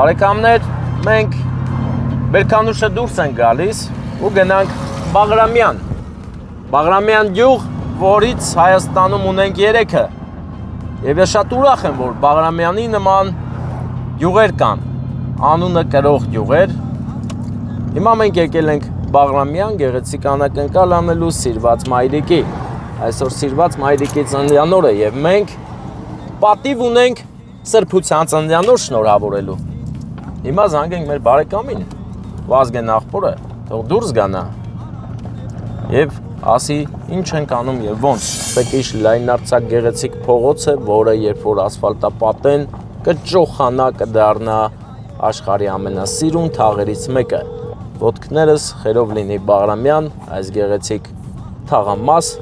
Բարեկամներ, մենք Բերքանուշը դուրս ենք գալիս ու գնանք Բաղրամյան։ Բաղրամյան գյուղ, որից Հայաստանում ունենք 3-ը։ Եվ ես շատ ուրախ եմ, որ Բաղրամյանի նման գյուղեր կան, անունը կրող գյուղեր։ Հիմա մենք եկել ենք Բաղրամյան գեղեցիկ անակնկալ անելու սիրված մայրիկի։ Այսօր սիրված մայրիկի ծննդյան օրը եւ մենք պատիվ ունենք սրբության ծննդյան օր շնորհավորելու։ Հիմա զանգենք մեր բարեկամին, Վազգեն աղբորը, թող դուրս գանա եւ ասի ինչ ենք անում եւ ոնց։ Պեկիշ լայնարձակ գեղեցիկ փողոց է, որը երբ որ ասֆալտապատեն կճոխանա, կդառնա աշխարհի ամենասիրուն թաղերից մեկը։ Ոտքներս խերով լինի Բաղրամյան, այս գեղեցիկ թաղամաս,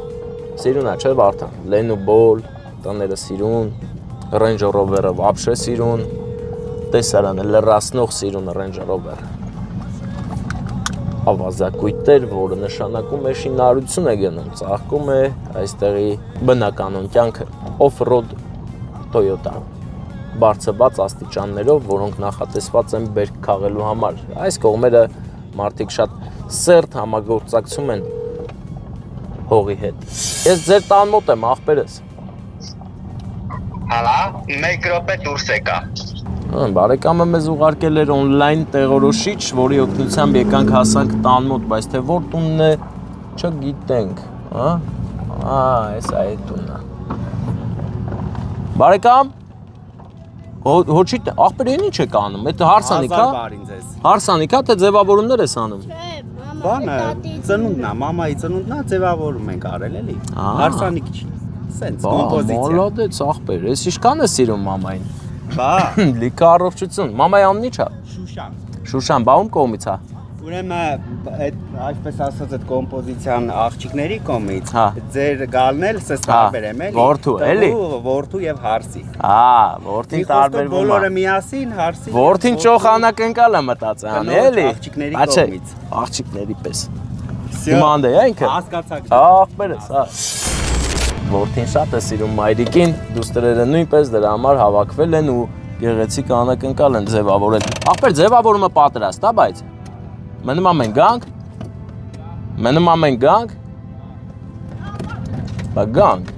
սիրունա չէ Վարդան, լեն ու բոլ, տները սիրուն, Range Rover-ը վաբշե սիրուն, տեսարանը լրացնող սիրուն Range Rover։ Ավազակույտեր, որը նշանակում է շինարարություն է գնում, ծաղկում է այստեղի բնականոն կյանքը, off-road Toyota, բարձրված աստիճաններով, որոնք նախատեսված են բերք քաղելու համար։ Այս կողմերը մարդիկ շատ սերտ համագործակցում են հողի հետ։ Ես ձեր տան մոտ եմ, աղբերս։ Հալա, 1 րոպե դուրս եկա։ Բարեկամը մեզ ուղարկել էր on-line տեղորոշիչ, որի օգնությամբ եկանք հասանք տան մոտ, բայց թե որ տունն է, չգիտենք, հա? Այս այդ տունն է։ Բարեկամ, հոչի, աղբեր են ինչ եք անում, այդ հարսանիք է։ Հարսանիք է, թե ձևավորումներ ես անում։ Բանը, ծնունդն է, մամայի ծնունդն է, ձևավորում ենք արել էլի։ Հարսանիք չի։ Սենց կոմպոզիցիա։ Մոլոդեց աղբեր, ես ինչքան է սիրում մամային։ Բա, լիքը առողջություն։ Մամայի անունն ի՞նչ է։ Շուշան։ Շուշան, բա ում կողմից է։ Ուրեմն այդ այսպես ասած այդ կոմպոզիցիան աղջիկների կողմից ձեր գալն էլ սես տարբեր եմ էլի։ Որդու, էլի։ Որդու եւ հարսի։ Որդին տարբերվում է։ Բոլորը միասին հարսի։ Որդին ճոխանակնկալ է մտածան, էլի։ Աղջիկների կողմից։ Աղջիկների պես։ Հիմա է ինքը։ Հասկացաք։ Աղբերս, հա։ Որդին շատ է սիրում մայրիկին, դուստրերը նույնպես դրա համար հավաքվել են ու գեղեցիկ անակնկալ են ձևավորել։ Աղբեր ձևավորումը պատրաստ է, բայց մնում ամեն գանք։ Բա գանք։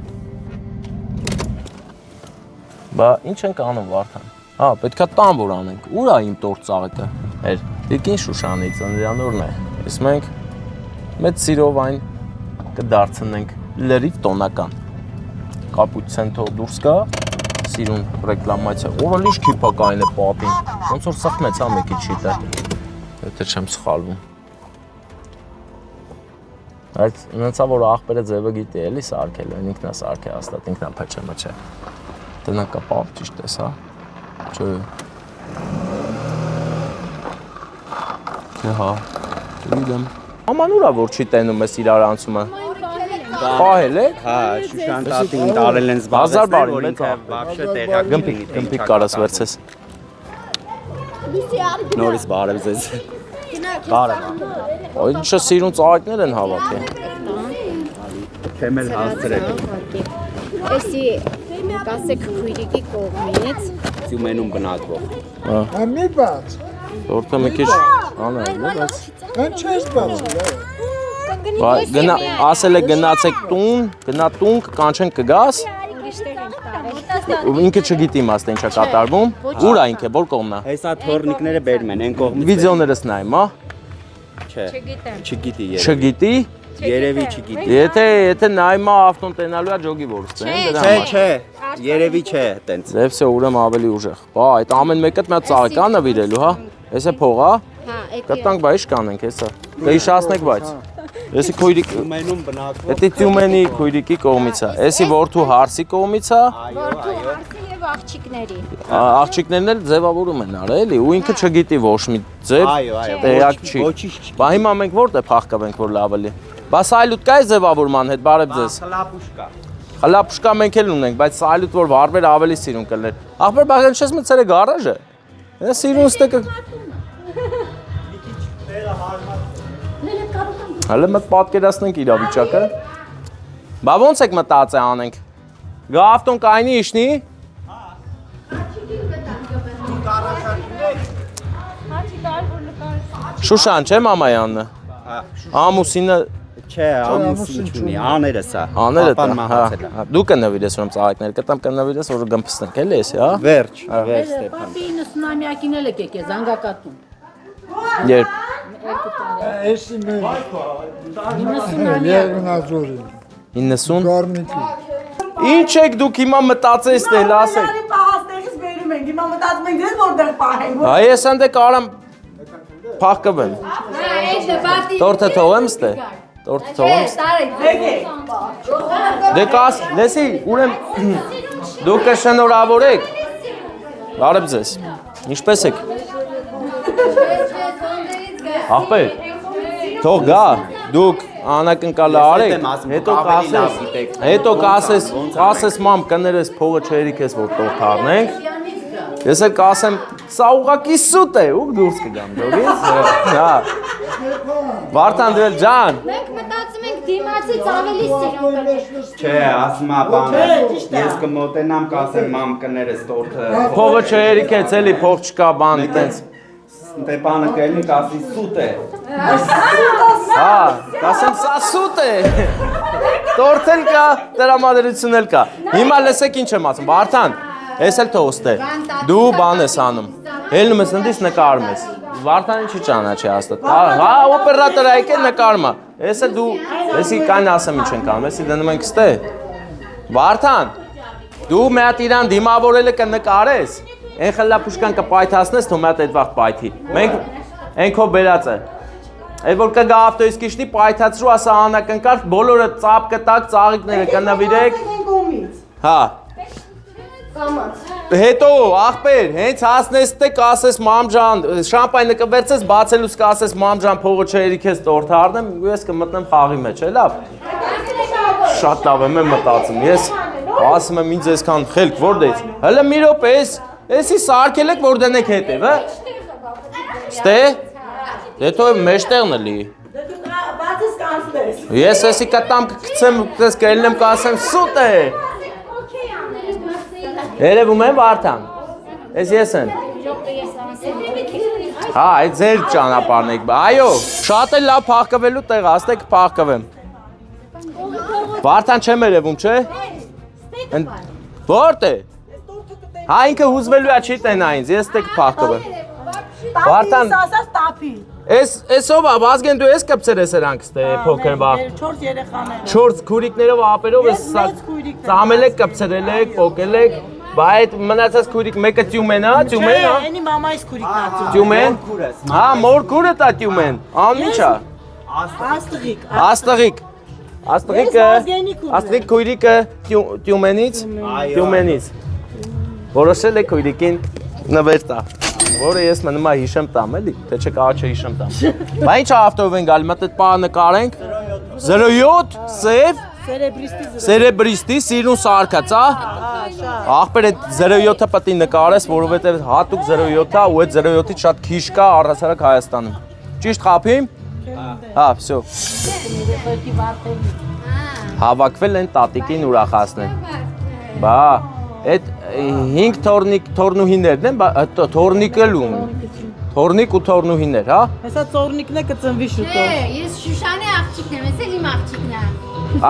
Բա ինչ ենք անում Վարդան։ Հա, պետքա տան որ անենք։ Ուր է իմ տորտ ծաղիկը։ Էր, Տիկին Շուշանի ծննդյան օրն է։ Իսկ մենք մեծ սիրով այն կդարձնենք լրիվ տոնական։ Կապուցեն թող դուրս գա, սիրուն ռեկլամացիա։ Որը լիշ քիփակային է պատին։ Ոնց որ սխմեց հա մեկի չիտը։ Եթե չեմ սխալվում։ Այդ նենցա որ աղբերը ձևը գիտի էլի սարքել, ինքն է սարքել հաստատ, ինքն է փչմչը։ Տնա կապավ ճիշտ ես, հա։ Չէ։ Հա։ Գիտեմ։ Աման ուրա որ չի տենում ես իրար անցումը։ Պահել եք։ Հա, Շուշան տատին տարել են զբաղեցնել, որ ինքը բաբշե տեղակ Գմպիկ կարաս վերցես։ Նորից բարև ձեզ։ Բարև։ Այդ ինչը սիրուն ծաղիկներ են հավաքի։ Չեմ էլ հասցրել։ Էսի կասեք քույրիկի կողմից Սյումենում բնակվող։ Մի բաց։ Որտե մի քիչ անել, բայց Ինչ ես բացում։ գնա ասել է գնացեք տուն, գնա տուն կանչեն կգաս։ Ինքը չգիտի իմաստը ինչա կատարվում։ Ուր է ինքը, որ կողմն է։ Հեսա թորնիկները բերում են, այն կողմից։ Վիդեոներս նայում, հա։ Չէ։ Չգիտի երևի։ Չգիտի։ Երևի չգիտի։ Եթե նայում է ավտոն տենալու է ջոգի որս տեն դրա համար։ Չէ, երևի չէ, տենց։ Դեպսե ուրեմն ավելի ուժեղ։ Բա այդ ամեն մեկը մի հատ ծաղիկ կա նվիրելու, հա։ Էս է փողա։ Կտանք բա ի՞նչ կանենք հեսա։ Կհիշացնենք բայց։ Էսի քույրիկ Սյումենում բնակվող։ Էդի Տյումենի քույրիկի կողմից է։ Էսի որդու հարսի կողմից է։ որդու հարսի եւ աղջիկների։ Աղջիկներն էլ ձևավորում են արել, էլի, ու ինքը չգիտի ոչ մի ձև, տեղակ չի։ Բա հիմա մենք որտե փախկվենք որ լավ էլի։ Բա սայլուտ կա է ձևավորման հետ, բարև ձեզ։ Խլապուշկա։ Խլապուշկա մենք էլ ունենք, բայց սայլուտ որ վարվեր ավելի սիրուն կլներ։ Ախպեր բա ինչպես մցել է գարաժը։ Է սիրուն ստեկը։ Հələ մտ պատկերացնենք իրավիճակը։ Բա ոնց եք մտածել անենք։ Գա ավտոն կայնի իշնի։ Հա։ Շուշան չէ մամայանն։ Ամուսինը Չէ, ամուսին չունի, աները սա։ աները Պապան մահացել է։ դու կնվիրես ուրեմն ծաղիկներ, կտամ կնվիրես, որ գմփստենք էլի էսի, հա։ Վերջ Ստեփան։ Պապի 90-ամյակին էլ եկեք է Զանգակատուն։ Երբ Էսի մեր 90-ամյակ։ Երգնազորի 90 Գորնիկի Ինչ եք դուք հիմա մտածես դել, ասեք։ Պահաստեղից բերում ենք, հիմա մտածում ենք դες որտեղ պահենք։ Այ ես ընդ կարամ փախկվեմ։ Տորտը թողեմ ստե։ Տորտը թողեմ։ Դե կաս, լեսի, ուրեմ դուք կշնորհավորեք։ Բարև ձեզ։ Ինչպե՞ս եք։ Ախպեր։ Թող գա, դուք անակնկալը արեք, հետո կասես մամ կներես փողը չերիքես որ տորտ առնենք։ Ես էլ կասեմ, սա ուղղակի սուտ է, ու դուրս կգամ դուրից։ Հա։ Վարդան դու ջան։ Մենք մտածում ենք դիմացից ավելի սիրուն կներ։ Չէ, ասում է բանը։ Ես կմոտենամ, կասեմ մամ կներես տորտը։ Փողը չերիքեց էլի, փող չկա բան, տենց։ Ստեփանը կելնի կասի սուտ է։ Հա, կասեմ սա սուտ է։ Տորտ էլ կա, տրամադրություն էլ կա։ Հիմա լսեք ինչ եմ ասում, Վարդան, ես էլ թողստե։ Դու բան ես անում։ Հելնում ես ընդից նկարում ես։ Վարդանը չի ճանաչի հաստատ։ Հա, օպերատորը եկել նկարում է։ Ես էլ դու, եսի կան ասեմ ինչ ենք անում, եսի դնում ենք ստե։ Վարդան, դու մի հատ իրան դիմավորելը կնկարես։ Այն խլապուշկան կպայթացնես, թող մի հատ այդ վաղ պայթի։ Մենք այն քո բերած է։ Այդ որ կգա ավտոյսկիչնի պայթացրու ասա անակնկալ, բոլորը ծապ կտակ, ծաղիկները կնվիրեք։ Հա։ Հետո ախպեր, հենց հասնես տե կասես մամ ջան, շամպայնը կվերցես, բացելուց կասես մամ ջան, փողը չերիքես տորտ առնեմ, ու ես կմտնեմ խաղի մեջ, է լավ։ Շատ լավ եմ մտածում, ես ասում եմ ինձ այսքան խելք որտե՞ց։ Հələ մի րոպե, էսի սարքել եք որ դնեք հետևը։ Ստե։ Դե թող մեջտեղն էլի։ Բացես կանցնես։ Ես էսի կտամ կգցեմ, դες կելնեմ կասեմ սուտ է։ Երևում եմ Վարդան։ Ես եմ։ Հա, այդ ձեր ճանապարհն եք։ Այո, շատ էլ լավ փախկվելու տեղ, աստեք փախկվեմ։ Վարդան չեմ երևում, չէ՞։ Որտե՞։ Հա ինքը հուզվելու է չի տենա ինձ, ես տեք փախկվեմ։ Վարդան, ասած տափի։ Էսով Վազգեն դու ես կպցեր ես երանք ստե փոքր բաղ։ 4 երեխաներով։ 4 քուրիկներով ապերով ես ծամել եք, կպցրել եք, փոկել եք, բա այդ մնացած քուրիկ մեկը Տյումեն է, Տյումեն է։ Էնի մամայիս քուրիկն է։ Տյումեն։ Հա, մոր քուրը տա Տյումեն։ Անիչ է։ Աստղիկ։ Աստղիկ։ Աստղիկ քուրիկը Տյումենից, Տյումենից։ Որոշել եք քուրիկին նվեր տա։ Որը ես մնում է հիշեմ տամ էլի, թե չէ կարա չհիշեմ տամ։ Բա ինչ ավտով են գալի, մտդ պահ նկարենք։ 07 սև Սերեբրիստի սիրուն սարքած, հա։ Ախպեր այդ 07-ը պետք է նկարես, որովհետև հատուկ 07-ա ու այդ 07-ից շատ քիչ կա առհասարակ Հայաստանում։ Ճիշտ խափիմ։ Հա, всё։ Հավաքվել են տատիկին ուրախացնեն։ Բա այդ 5 թորնուհիներն են, թորնիկը լում։ Թորնիկ ու թորնուհիներ, հա։ Հեսա ծորնիկն է կծնվի շուտով։ Ես Շուշանի աղջիկն եմ, ես էլ իմ աղջիկն եմ։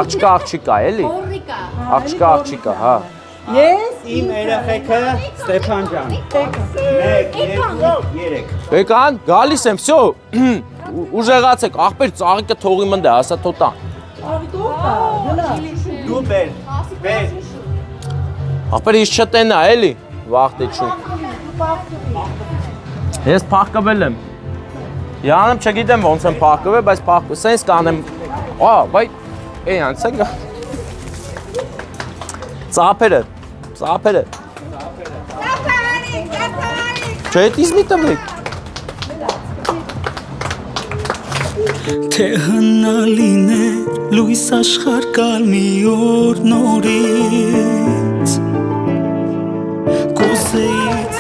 Աղջիկա, էլի։ Հորիկա։ Աղջիկա, հա։ Ես Իմ երեխեքը Ստեփան ջան։ 1, 2, 3։ Եկան, գալիս եմ, всё։ Ուժեղացեք, աղբեր ծաղիկը թողի մնդե, ասա թոտա։ Դու բեր։ Աղբեր իս չտենա, էլի։ Վախտե չու։ Ես փախկվել եմ։ Յանեմ չգիտեմ ոնց եմ փախկվել, բայց փախկվել, սենց կանեմ։ Բայ Էն ցենգա։ Ծափերը։ Չէ, դիզմի տվեք։ Թե հնալին է լույս աշխարհ գալ մի օր նորից Կոզեից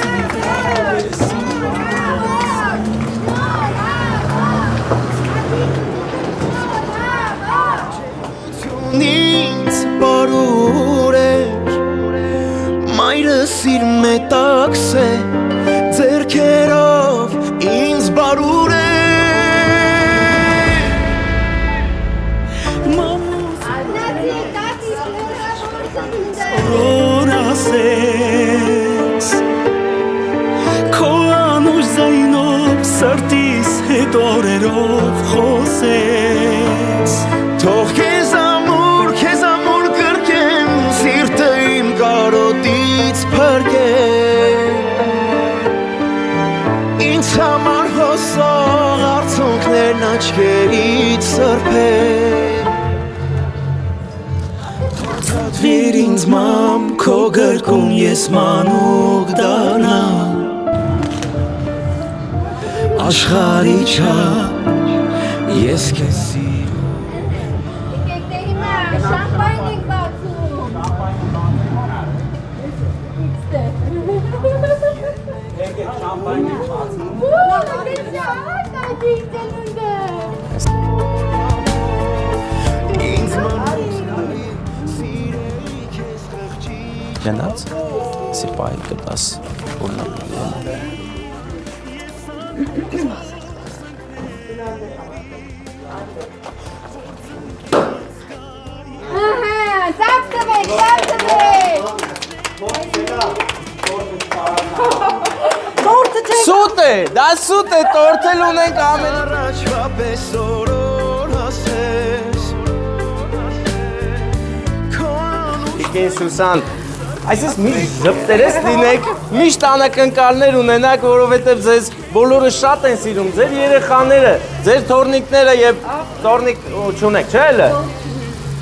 Նից բարուր էր Մայրս իր մետաքս է ձերքերով սրտիս հետ օրերով խոսես Թող քեզ ամուր կրկեմ սիրտը իմ կարոտից փրկեմ Ինձ համար հոսող արցունքներն աչքերից սրբեմ Թատվիր ինձ մամ քո գրկում ես մանուկ դառնամ Աշխարհի չափ ես քեզ սիրում Եկեք դերիմա, շամպայն ենք բացում։ Եկեք շամպայն բացում Ինձ մանուկ սիրելի քեզ խղճի Գնաց, սիպայի կտաս, որնապի Սուտ է, դա սուտ է, տորթել ունենք ամեն Առաջվա պես օրոր հասես Իկեն Սուսան, այսպես միշտ ժպտերես լինեք, միշտ անակնկալներ ունենակ, որովհետև ձեզ բոլորը շատ են սիրում, ձեր երեխաները, ձեր թորնիկները և թորնիկ չունեք, չէ էլը։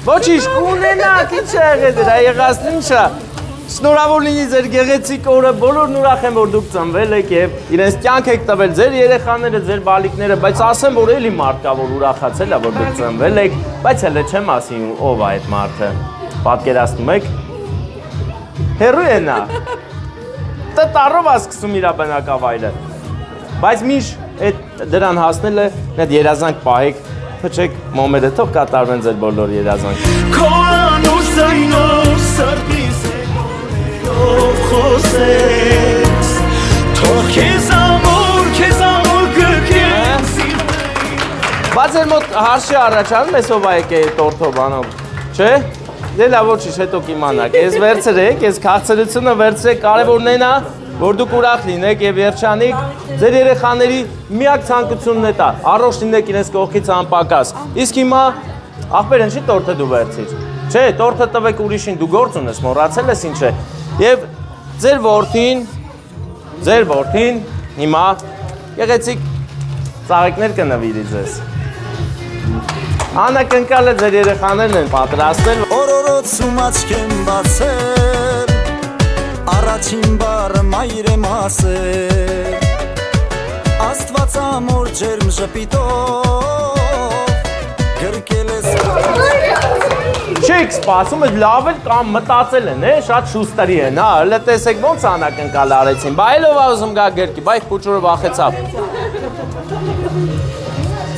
Ոչիշ, կունենակ, ինչ է եղել դրա, եղածն ինչա։ Շնորհավոր լինի ձեր գեղեցիկ օրը, բոլորն ուրախ են, որ դուք ծնվել եք և իրենց կյանք եք տվել ձեր երեխաները, ձեր բալիկները, բայց ասեմ, որ էլի մարդ կա, որ ուրախացել է, որ դուք ծնվել եք, բայց հələ չեմ ասին ով է այդ մարդը։ Պատկերացնում եք։ Հեռու է նա։ Տտարով է սկսում իր բնակավայրը։ Բայց միշտ դրան հասնելը այդ երազանք պահեք, փչեք մոմերը, թող կատարվեն ձեր բոլոր երազանք։ Քո անուշ ձայնով սրտիս ով խոսես Թող քեզ ամուր գրկեմ Բայց էր մոտ հարշի առաջանում ես ով է եկե տորթով անով, չէ՞։ Դե լավ ոչիշ, հետո կիմանաք, ես վերցրեք, ես քաղցրությունը վերցրեք, կարևորն են որ դուք ուրախ լինեք և երջանիկ, ձեր երեխաների միակ ցանկությունն է դա, առողջ լինեք իրենց կողքից անպակաս։ Իսկ հիմա, ախպեր ինչի տորթը դու վերցիր, չէ, տորթը տվեք ուրիշին, դու գործ ունես, մոռացել ես ինչ է։ Եվ ձեր որդին հիմա գեղեցիկ ծաղիկներ կնվիրի ձեզ։ Անակնկալը ձեր երեխաներն են պատրաստել։ Օրորոցում աչքեմ բացել Առաջին բառը մայր եմ ասել Աստված ամոր ջերմ ժպիտով Գրկել ես Չեք սպասում, լավ էլ կամ մտածել են, շատ շուստերի են, հլը տեսեք ոնց անակնկալ արեցին, բայ էլով ուզում գա գրկի, բայ փուչուրը վախեցավ։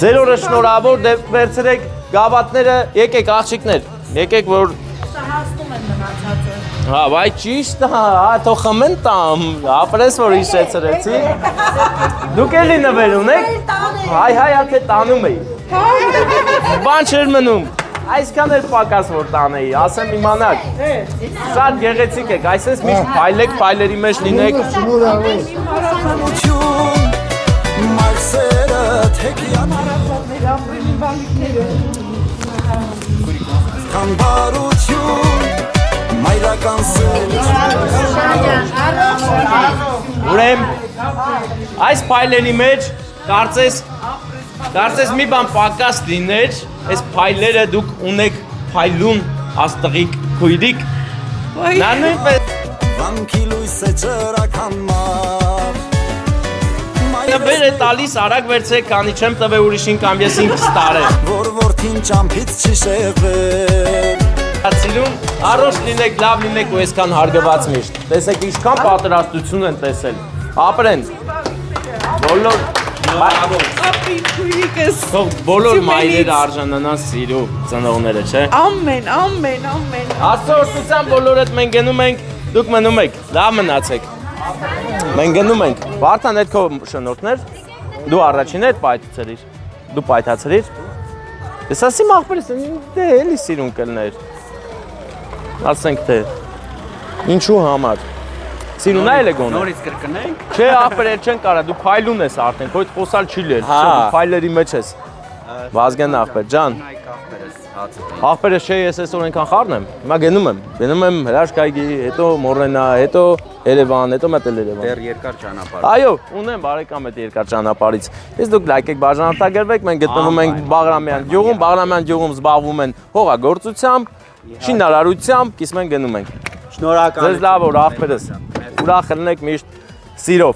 Ձեր օրը շնորհավոր, դե վերցրեք գավաթները, եկեք աղջիկներ, եկեք որ Շահաստում են մնացածը։ Հա, բայ ճիշտ է, թող խմեն տամ, ապրես որ հիշեցրեցի։ Դուք էլի նվեր ունեք։ Հայ, թե տանում էի։ Բան չէր մնում։ Այսքան էլ պակաս որ տանեի, ասեմ իմանաք։ Շատ գեղեցիկ եք, այսպես միշտ փայլեք, փայլերի մեջ լինեք։ Մարսերը թեկյան Համբարություն Մայրական Ուրեմ, այս փայլերի մեջ կարծես մի բան պակաս լիներ, այս փայլերը դուք ունեք փայլուն աստղիկ քույրիկ։ Նա նույնպես Վանքի լույս է ջրական մար Նվեր է տալիս, արագ վերցրեք, քանի չեմ տվել ուրիշին կամ ես ինքս տարեմ։ Որ որդին ճամփից չի շեղվել Սիրուն, առողջ լինեք, լավ լինեք ու այսքան հարգված միշտ։ Տեսեք ինչքան պատրաստություն են տեսել։ Ապրեն։ Բոլոր մայրերը արժանանան սիրու ծնողները, չէ՞։ Ամեն Աստծո օրհնությամբ բոլորդ մենք գնում ենք, դուք մնում եք, լավ մնացեք։ Մենք գնում ենք։ Վարդան այդ քո շնորհքներ։ Դու առաջինը այդ պայթացրիր։ Դու պայթացրիր։ Ես ասիմ ախպերս, դե էլի սիրուն կլներ։ Ասենք թե ինչու համար։ Սիրուն այլ է գոնե։ Նորից կրկնենք։ Չէ, ախպեր չեն կարա, դու փայլուն ես արդեն, քո խոսալ չի լեր, Հա։ դու փայլերի մեջ ես։ Վազգեն ախպեր ջան։ Ախպերը չէ, ես այսօր այնքան խառն եմ։ Հիմա գնում եմ հրաշքայգի, հետո Մորենա, հետո Երևան, հետո մտել Երևան։ Դեռ երկար ճանապարհ։ Այո, ունեմ բարեկամ այդ երկար ճանապարհից։ Ես դուք լայք եք բաժանորդագրվեք, մենք գտնվում ենք Բաղրամյան գյուղում զբաղվում են հողագործությամբ, շինարարությամբ, իսկ մենք գնում ենք։ Շնորհակալ։ Ձեզ լավ օր ախպերս։ Ուրախ ելնեք միշտ սիրով։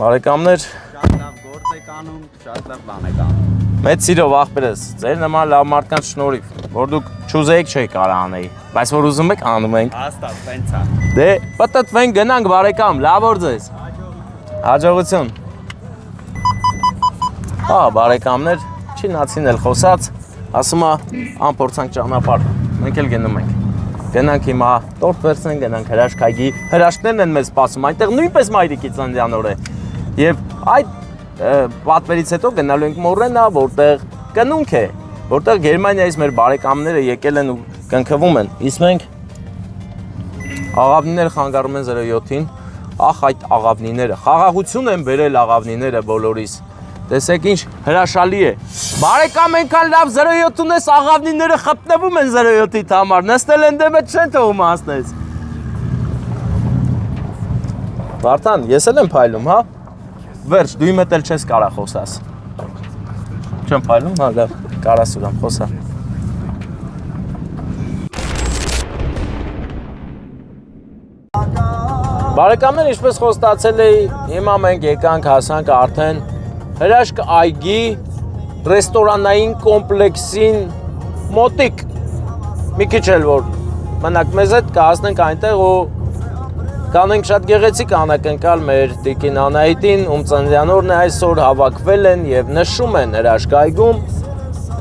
Բարեկամներ, Շատ լավ գործ եք անում, շատ լավ բան եք անում։ մեծ սիրով ախպերս, ձեր նման լավ մարդկանց շնորհիվ, որ դուք չուզեիք չէի կարա անեի, բայց որ ուզում եք անում ենք։ Հաստատ, տենց է։ Դե, պատտվենք գնանք բարեկամ, լավ օր ձեզ։ Հաջողություն։ Հա, բարեկամներ, չինացին էլ խոսած, ասում է անփորձանք ճանապարհ, մենք էլ գնում ենք։ Գնանք հիմա տորտ վերցնենք, գնանք հրաշքայգի, հրաշքներն են մեզ սպասում, այնտեղ նույնպես մայրիկի ծննդյան օր է։ Եվ այդ պատվերից հետո գնալու ենք Մորենա, որտեղ կնունք է, որտեղ Գերմանիայից մեր բարեկամները եկել են ու կնքվում են։ Իսկ մենք աղավնիները խանգարում են 07-ին, ախ այդ աղավնիները, խաղաղություն են բերել աղավնիները բոլորիս։ Տեսեք ինչ հրաշալի է։ Բարեկամ այնքան լավ 07 ունես, աղավնիները խփնվում են 07-ի համար, նստել են դեմդ չեն թողում հասնես։ Վարդան, ես էլ եմ փայլում, հա։ Վերջ, դու իմ հետ էլ չես կարա խոսաս։ Չեմ փայլում, հա, լավ, կարաս ուրամ խոսա։ Բարեկամներ, ինչպես խոստացել էի, հիմա մենք եկանք հասանք արդեն հրաշք այգի ռեստորանային կոմպլեքսին մոտիկ։ Մի քիչ էլ որ մնաք մեզ հետ կհասնենք այնտեղ ու կանենք շատ գեղեցիկ անակնկալ մեր տիկին Անահիտին, ում ծննդյան օրն է այսօր հավաքվել են եւ նշում են հրաշք այգում,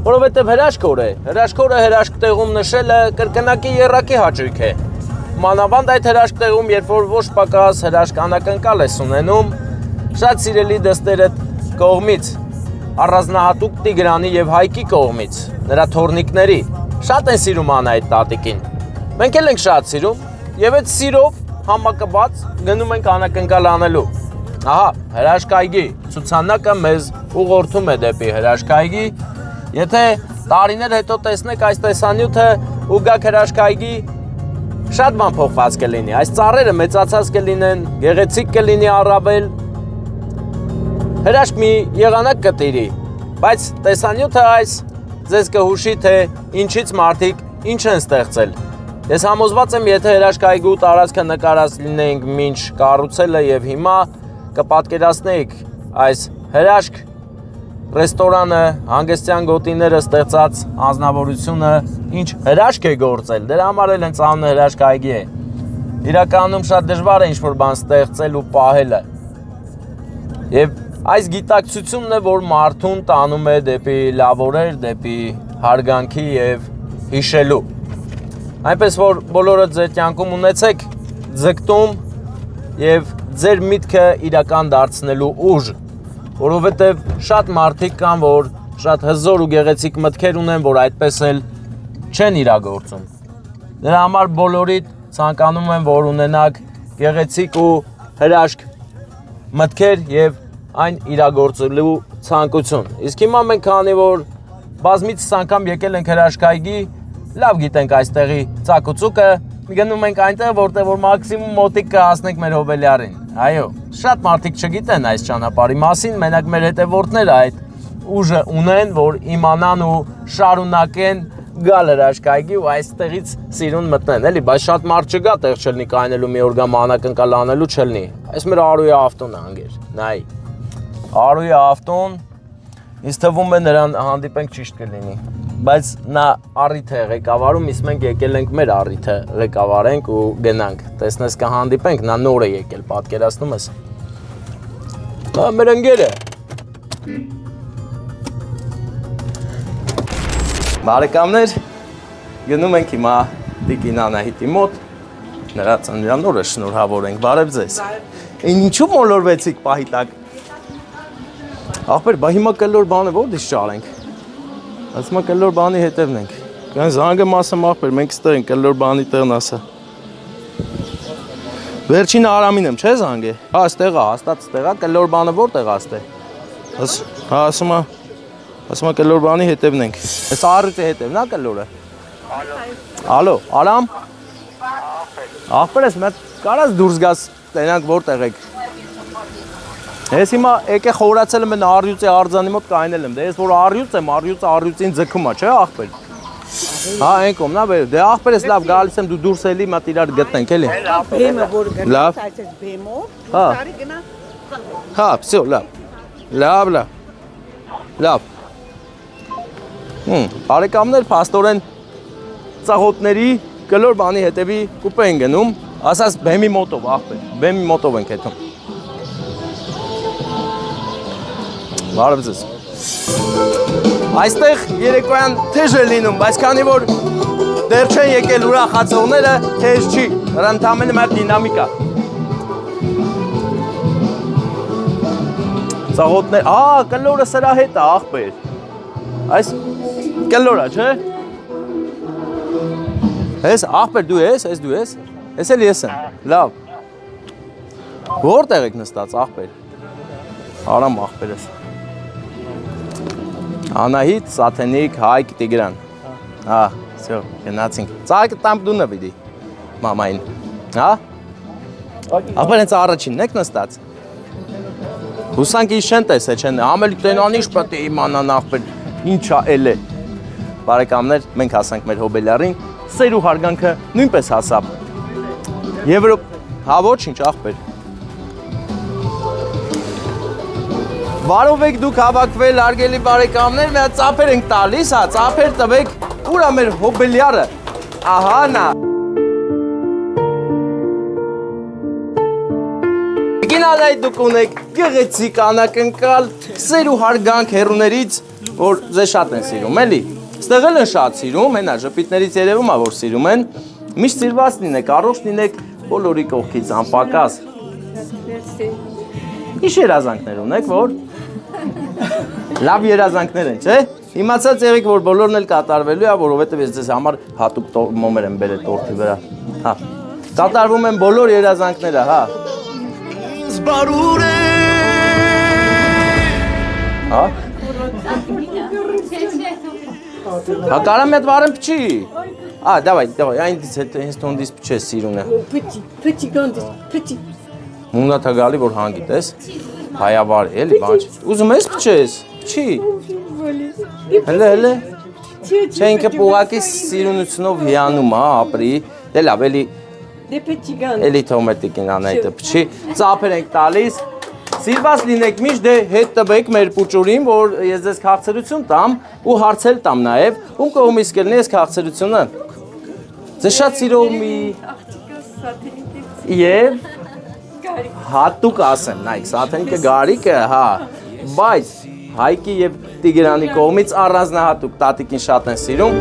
որովհետեւ հրաշք օր է։ Հրաշք օրը հրաշք տեղում նշելը կրկնակի երակի հաճույք է։ Մանավանդ այդ հրաշք տեղում, երբ որ ոչ պակաս հրաշք անակնկալ ես ունենում, շատ սիրելի դստերդ կողմից, առանձնահատուկ Տիգրանի եւ Հայկի կողմից, նրա թորնիկների, շատ են սիրում Անահիտ տատիկին։ Մենք էլ ենք շատ սիրում եւ այդ սիրով համակված գնում ենք անակնկալ անելու։ Ահա, հրաշքայգի ցուցանակը մեզ ուղղորդում է դեպի հրաշքայգի։ Եթե տարիներ հետո տեսնեք այս տեսանյութը ու գաք հրաշքայգի, շատ բան փոխված կլինի։ Այս ծառերը մեծացած կլինեն, գեղեցիկ կլինի առավել։ Հրաշք մի եղանակ կտիրի, բայց տեսանյութը այս ձեզ կհուշի, թե ինչից մարդիկ ինչ են ստեղծել։ Ես համոզված եմ, եթե հրաշքայգու տարածքը նկարած լինեինք մինչ կառուցելը եւ հիմա կպատկերացնեիք այս հրաշք ռեստորանը, հանգստյան գոտիները ստեղծած անձնավորությունը, ինչ հրաշք է գործել, դրա համար էլ հենց անունը հրաշքայգի է։ Իրականում շատ դժվար է ինչ-որ բան ստեղծել ու պահելը։ Եվ այս գիտակցությունն է, որ մարդուն տանում է դեպի լավորեր, դեպի հարգանքի եւ հիշելու։ Այնպես որ բոլորը ձեր կյանքում ունեցեք ձգտում եւ ձեր միտքը իրական դարձնելու ուժ, որովհետեւ շատ մարդիկ կան, որ շատ հզոր ու գեղեցիկ մտքեր ունեն, որ այդպես էլ չեն իրագործում։ Դրա համար բոլորիդ ցանկանում եմ, որ ունենաք գեղեցիկ ու հրաշք մտքեր եւ այն իրագործելու ցանկություն։ Իսկ հիմա մենք քանի որ բազմիցս անգամ եկել ենք հրաշքայգի, լավ գիտենք այստեղի ցակուցուկը, գնում ենք այնտեղ, որտեղ որ մաքսիմում մոտիկ կհասնենք մեր հոբելյարին։ Այո, շատ մարդիկ չգիտեն այս ճանապարհի մասին, մենակ մեր հետևորդները այդ ուժը ունեն, որ իմանան ու շարունակեն գալ հրաշքայգի ու այստեղից սիրուն մտնեն, էլի, բայց շատ մարդ չգա տեղ չլինի կայնելու մի օր գամ անակնկալ անելու չլինի։ Այս մեր Արույա ավտոն է անգեր, նայ։ Արույա ավտոն, ինձ թվում է նրան հանդիպենք ճիշտ կլինի, բայց նա առիթ է ղեկավարում, իսկ մենք եկել ենք մեր առիթը ղեկավարենք ու գնանք, տեսնես կհանդիպենք, նա նոր է եկել, պատկերացնում ես։ Դա մեր ընկերը։ Բարեկամներ, գնում ենք հիմա տիկին Անահիտի մոտ, նրա ծննդյան օրը շնորհավորենք, բարև ձեզ։ Ինչու մոլորվեցիք պահի տակ։ Ախպեր, բա հիմա կլոր բանը որտե՞ց ճարենք։ Ասում եմ կլոր բանի հետևն ենք։ Կան զանգը մասը ախպեր, մենք ստեղ ենք կլոր բանի տեղն ասա։ Վերջին Արամին եմ, չէ՞ զանգե։ Հա, այստեղ է, հաստատ այստեղ է, կլոր բանը որտեղ է այստեղ։ Հա, ասում կլոր բանի հետևն ենք։ Այս առյուծի հետևն է կլորը։ Ալո, Արամ։ Ախպեր ես, մեծ կարաս դուրս գաս, տենանք որտեղ եք։ Ես հիմա եկե խորացել եմ առյուծի արձանի մոտ կայնել եմ, դե ես որ առյուծ եմ, առյուծը առյուծին ձգում է, չէ՞ ախպեր։ Հա, այն կողմն է, դե ախպեր ես լավ գալիս եմ, դու դուրս էլի մատ իրար գտնենք էլի։ Բեմը որ Լավ։ գնաց այս բեմով, Հա։ տարի գնա։ Հա, всё, լավ։ Բարեկամներ, փաստորեն ծաղոտների կլոր բանի հետևի կուպե են գնում, ասած բեմի մոտով, ախպեր, բեմի մոտով ենք հետում։ Բարև ձեզ։ Այստեղ երեկոյան թեժ է լինում, բայց քանի որ դեռ չեն եկել ուրախացողները, թեժ չի, դրա ընդամենը մեր դինամիկա։ Ծաղոտներ, կլորը սրա հետ է, ախպեր։ Այս կլորա, չէ։ Ես ախպեր դու ես, ես էլ ես եմ, լավ։ Որտեղ եք նստած, ախպեր։ Արամ ախպեր ես։ Անահիտ, Սաթենիկ, Հայկ, Տիգրան։ Հա, всё, գնացինք։ Ծաղիկը տամ դու նվիրի մամային։ Հա։ Ախպեր հենց առաջինն եք նստած։ Հուսանք ինչ չեն տեսել, չեն։ Ամել տենան ինչ պետք է իմանան ախպեր։ Ինչա էլ է։ Բարեկամներ, մենք հասանք մեր հոբելյարին, սեր ու հարգանքը նույնպես հասավ։ Հա ոչինչ ախպեր։ Բարով եք դուք հավաքվել, արգելի բարեկամներ, մի հատ ծափեր ենք տալիս, հա, ծափեր տվեք, ուր է մեր հոբելյարը։ Ահա նա։ Գինալայ դուք ունեք գեղեցիկ անակնկալ, սեր ու հարգանք հեռուներից, որ ձեզ շատ են սիրում, էլի։ Ստեղ էլ են շատ սիրում, հենա ժպիտներից երևում է, որ սիրում են, միշտ սիրված լինեք, առողջ լինեք բոլորի կողքից, անպակաս։ Ինչ երազանքներ ունեք, որ լավ երազանքներ են, չէ՞։ Իմացած եղեք, որ բոլորն էլ կատարվելու է, որովհետև ես ձեզ համար հատուկ մոմեր եմ բերել տորթի վրա։ Հա։ Կատարվում են բոլոր երազանքները, հա։ Հա։ Հա կարամ մետ վարեմ պչի։ Դավայ, այնտից հենց տոնդից պչես սիրունը։ Պչի։ Մունգա գալի, որ հանգի, տես։ Հայավար էլի, բանչ։ Ուզում ես պչես, պչի։ Հələ։ Չէ ինքը պուղակի սիրունությունով հիանում, հա, ապրի։ Դե լավ, էլի թոմետիկին անայտը պչի։ Ծափեր ենք տալիս։ Սիրված լինեք միշտ, դե հետ տվեք մեր պուճուրին, որ ես ձեզ քաղցրություն տամ ու հարցել տամ նաև, ում կողմից կլինի ես քաղցրությունը։ Ձեզ շատ սիրող մի և հատուկ ասեմ, նայք, Սաթենիկը Գարիկը, հա, բայց Հայկի և Տիգրանի կողմից առանձնահատուկ տատիկին շատ են սիրում։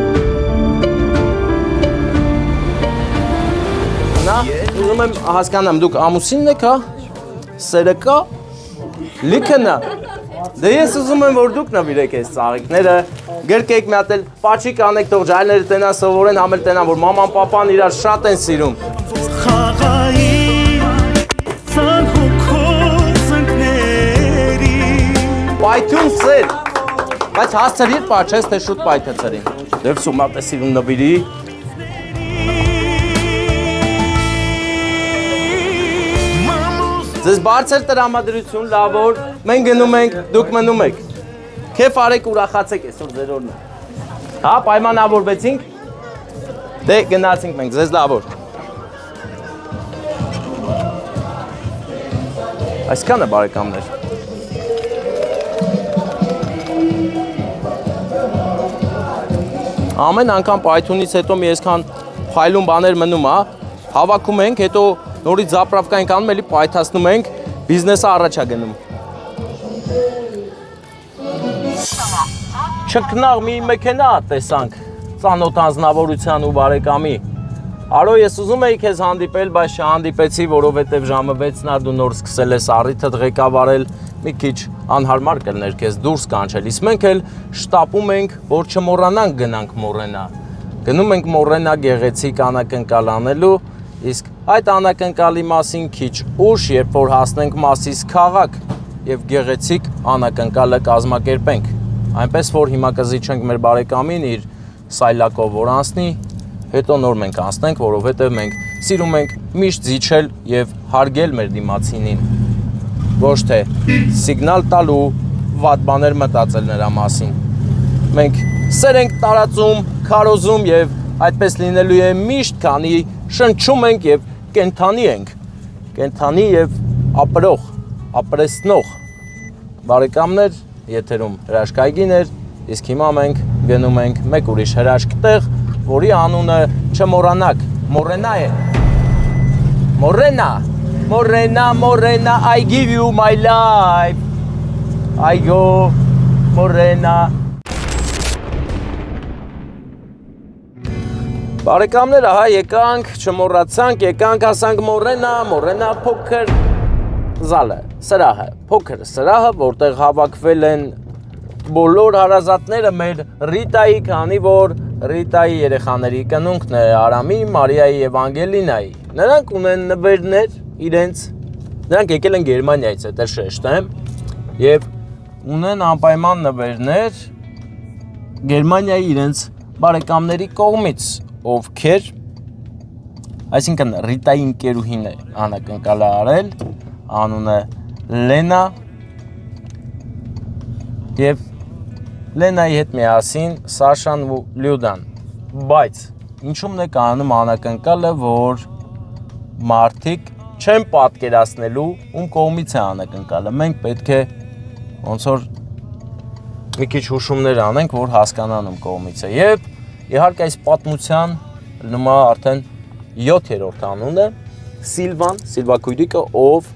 Նա, ուզում եմ հասկանամ, դուք ամուսինն եք, հա, սերը կա, լիքնա, դե ես ուզում եմ, որ դուք նվիրեք այս ծաղիկները, գրկեք մի հատ էլ պաչիկ անեք, թող ջայլները տենան սովորեն, համել տենան, որ մաման, պապան իրար շատ են սիրում։ Պայթյուն սեր, բայց հասցրիր պաչես, թե շուտ պայթեցրին։ Դև սումատ է սիրում նվիրի։ Ձեզ բարձր տրամադրություն, լավ որ մենք գնում ենք, դուք մնում եք։ Քեֆ արեք ուրախացեք այսօր ձեր օրն է։ Հա, պայմանավորվեցինք։ Դե գնացինք մենք, ձեզ լավ որ։ Այսքան է բարեկամներ։ Ամեն անգամ պայթյունից հետո մի այսքան փայլուն բաներ մնում է, հավաքում ենք, հետո նորից զապրավկա ենք անում, էլի պայթացնում ենք, բիզնեսը առաջ է գնում։ Չկնաղ մի մեքենա տեսանք, ծանոթ անձնավորության ու բարեկամի։ Արո, ես ուզում էի քեզ հանդիպել, բայց չհանդիպեցի, որովհետև ժամը 6-ն է, դու նոր սկսել ես առիթդ ղեկավարել, մի քիչ անհարմար կլներ քեզ դուրս կանչել, իսկ մենք էլ շտապում ենք, որ չմոռանանք գնանք մոռենա։ Գնում ենք մոռենա գեղեցիկ անակնկալ անելու Իսկ այդ անակնկալի մասին քիչ ուշ, երբ որ հասնենք Մասիս քաղաք եւ գեղեցիկ անակնկալը կազմակերպենք։ Այնպես որ հիմա կզիջենք մեր բարեկամին իր սայլակով որ անցնի, հետո նոր մենք անցնենք, որովհետեւ մենք սիրում ենք միշտ զիջել եւ հարգել մեր դիմացինին։ Ոչ թե սիգնալ տալ ու վատ բաներ մտածել նրա մասին։ Մենք սեր ենք տարածում, քարոզում եւ այդպես լինելու է միշտ, քանի շնչում ենք եւ կենթանի ենք։ Կենթանի եւ ապրող, ապրեսնող։ Բարեկամներ, եթերում հրաշքայգիներ, իսկ հիմա մենք գնում ենք մեկ ուրիշ հրաշք տեղ, որի անունը չմոռանաք, Մորենա է։ Մորենա, Morena, Morena, I give you my life. I go, Morena. Բարեկամներ, ահա եկանք, չմոռացանք, եկանք հասանք Մորենա, Մորենա փոքր զալը, սրահը, փոքր սրահը, որտեղ հավաքվել են բոլոր հարազատները մեր Ռիտայի, քանի որ Ռիտայի երեխաների կնունքն է Արամի, Մարիայի եւ Անգելինայի։ Նրանք ունեն նվերներ իրենց, նրանք եկել են Գերմանիայից, դա շեշտ է, եւ ունեն անպայման նվերներ Գերմանիայի իրենց բարեկամների կողմից, ովքեր, այսինքն Ռիտայի ընկերուհին է անակնկալ արել, անունը Լենա եւ Լենայի հետ միասին Սաշան ու Լյուդան, բայց ինչու՞մն է կանում անակնկալը, որ մարդիկ չեն պատկերացնելու ում կողմից է անակնկալը, մենք պետք է ոնց որ մի քիչ հուշումներ անենք, որ հասկանան ում կողմից է, եւ իհարկե այս պատմության նոմա արդեն 7-րդ անունը Սիլվան, Սիլվա Քույրիկը, ով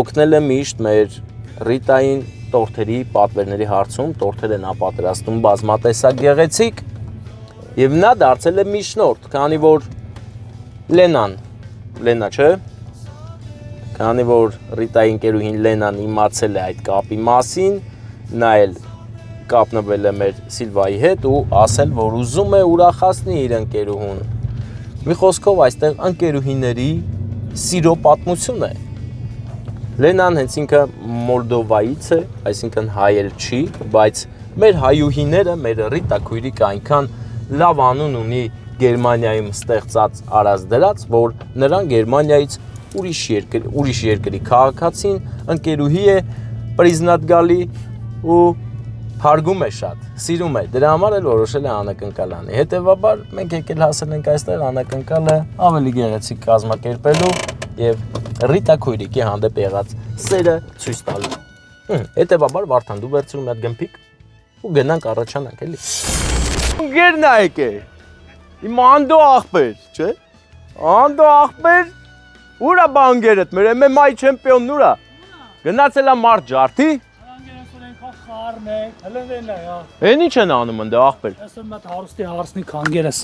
օգնել է միշտ մեր Ռիտային տորթերի պատվերների հարցում, տորթեր են ապատրաստում բազմատեսակ գեղեցիկ եւ նա դարձել է միջնորդ, քանի որ Լենա չէ, քանի որ Ռիտայի ընկերուհին Լենան իմացել է այդ կապի մասին, նա էլ կապնվել է մեր Սիլվայի հետ ու ասել, որ ուզում է ուրախացնի իր ընկերուհուն։ Մի խոսքով այստեղ ընկերուհիների սիրո պատմություն է։ Լենան հենց ինքը Մոլդովայից է, այսինքն հայել չի, բայց մեր հայուհիները, մեր Ռիտա քույրիկը այնքան լավ անուն ունի Գերմանիայում ստեղծած արած դրած, որ նրան Գերմանիայից ուրիշ երկրի քաղաքացին ընկերուհի է, պրիզնատ գալի ու հարգում է շատ, սիրում է, դրա համար էլ որոշել է անակնկալ անի։ Հետևաբար մենք եկել հասել ենք այստեղ անակնկալը ավելի գեղեցիկ կազմակերպելու եւ Ռիտա քույրիկի հանդեպ եղած սերը ցույց տալու։ Հետևաբար Վարդան դու վերցնում ես գմփիկ ու գնանք առաջանանք էլի։ Գերնա եկե։ Իմ անդո ախպեր, չէ՞։ Անդո ախպեր։ Ուրա բանգերդ մեր MMA չեմպիոնն ուրա։ Գնացել է մարդ ջարդի։ Են ինչ են անում ընդ ախպեր։ Ասում եմ հարուստի հարսնի քանգերս։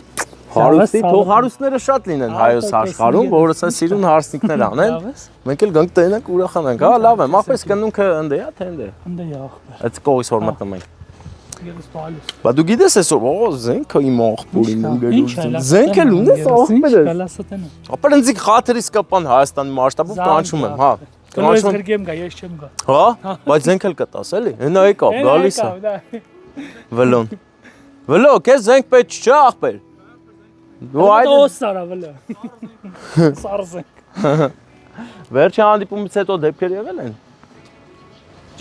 Հարուստի թող հարուստները շատ լինեն հայոց աշխարհում, որը սա սիրուն հարսնիկներ անեն։ Մենք էլ գանք տենանք ուրախանանք, հա, լավ է, ախպերս կնունքը ընդ է, թե ընդ է։ Ընդ է ախպեր։ Այդ կողից որ մտնում ենք։ Գերս տալիս։ Բա դու գիտես այսօր, օ, զենքը իմ ախպուրին ընկերուց։ Զենքը ունես ախպերը։ Ապա ինձ խաթրից կապան Հայաստանի մասշտաբով կանչում եմ, հա։ Կանչում եմ գա, ես չեմ գա։ Հա, բայց զենք էլ կտաս էլի։ Հենա եկավ, գալիս է։ Վլոն։ Վլո, քեզ զենք պետք չէ ախպեր։ Դու այդ սարա վլո։ Սարզենք։ Վերջի հանդիպումից հետո դեպքեր եղել են։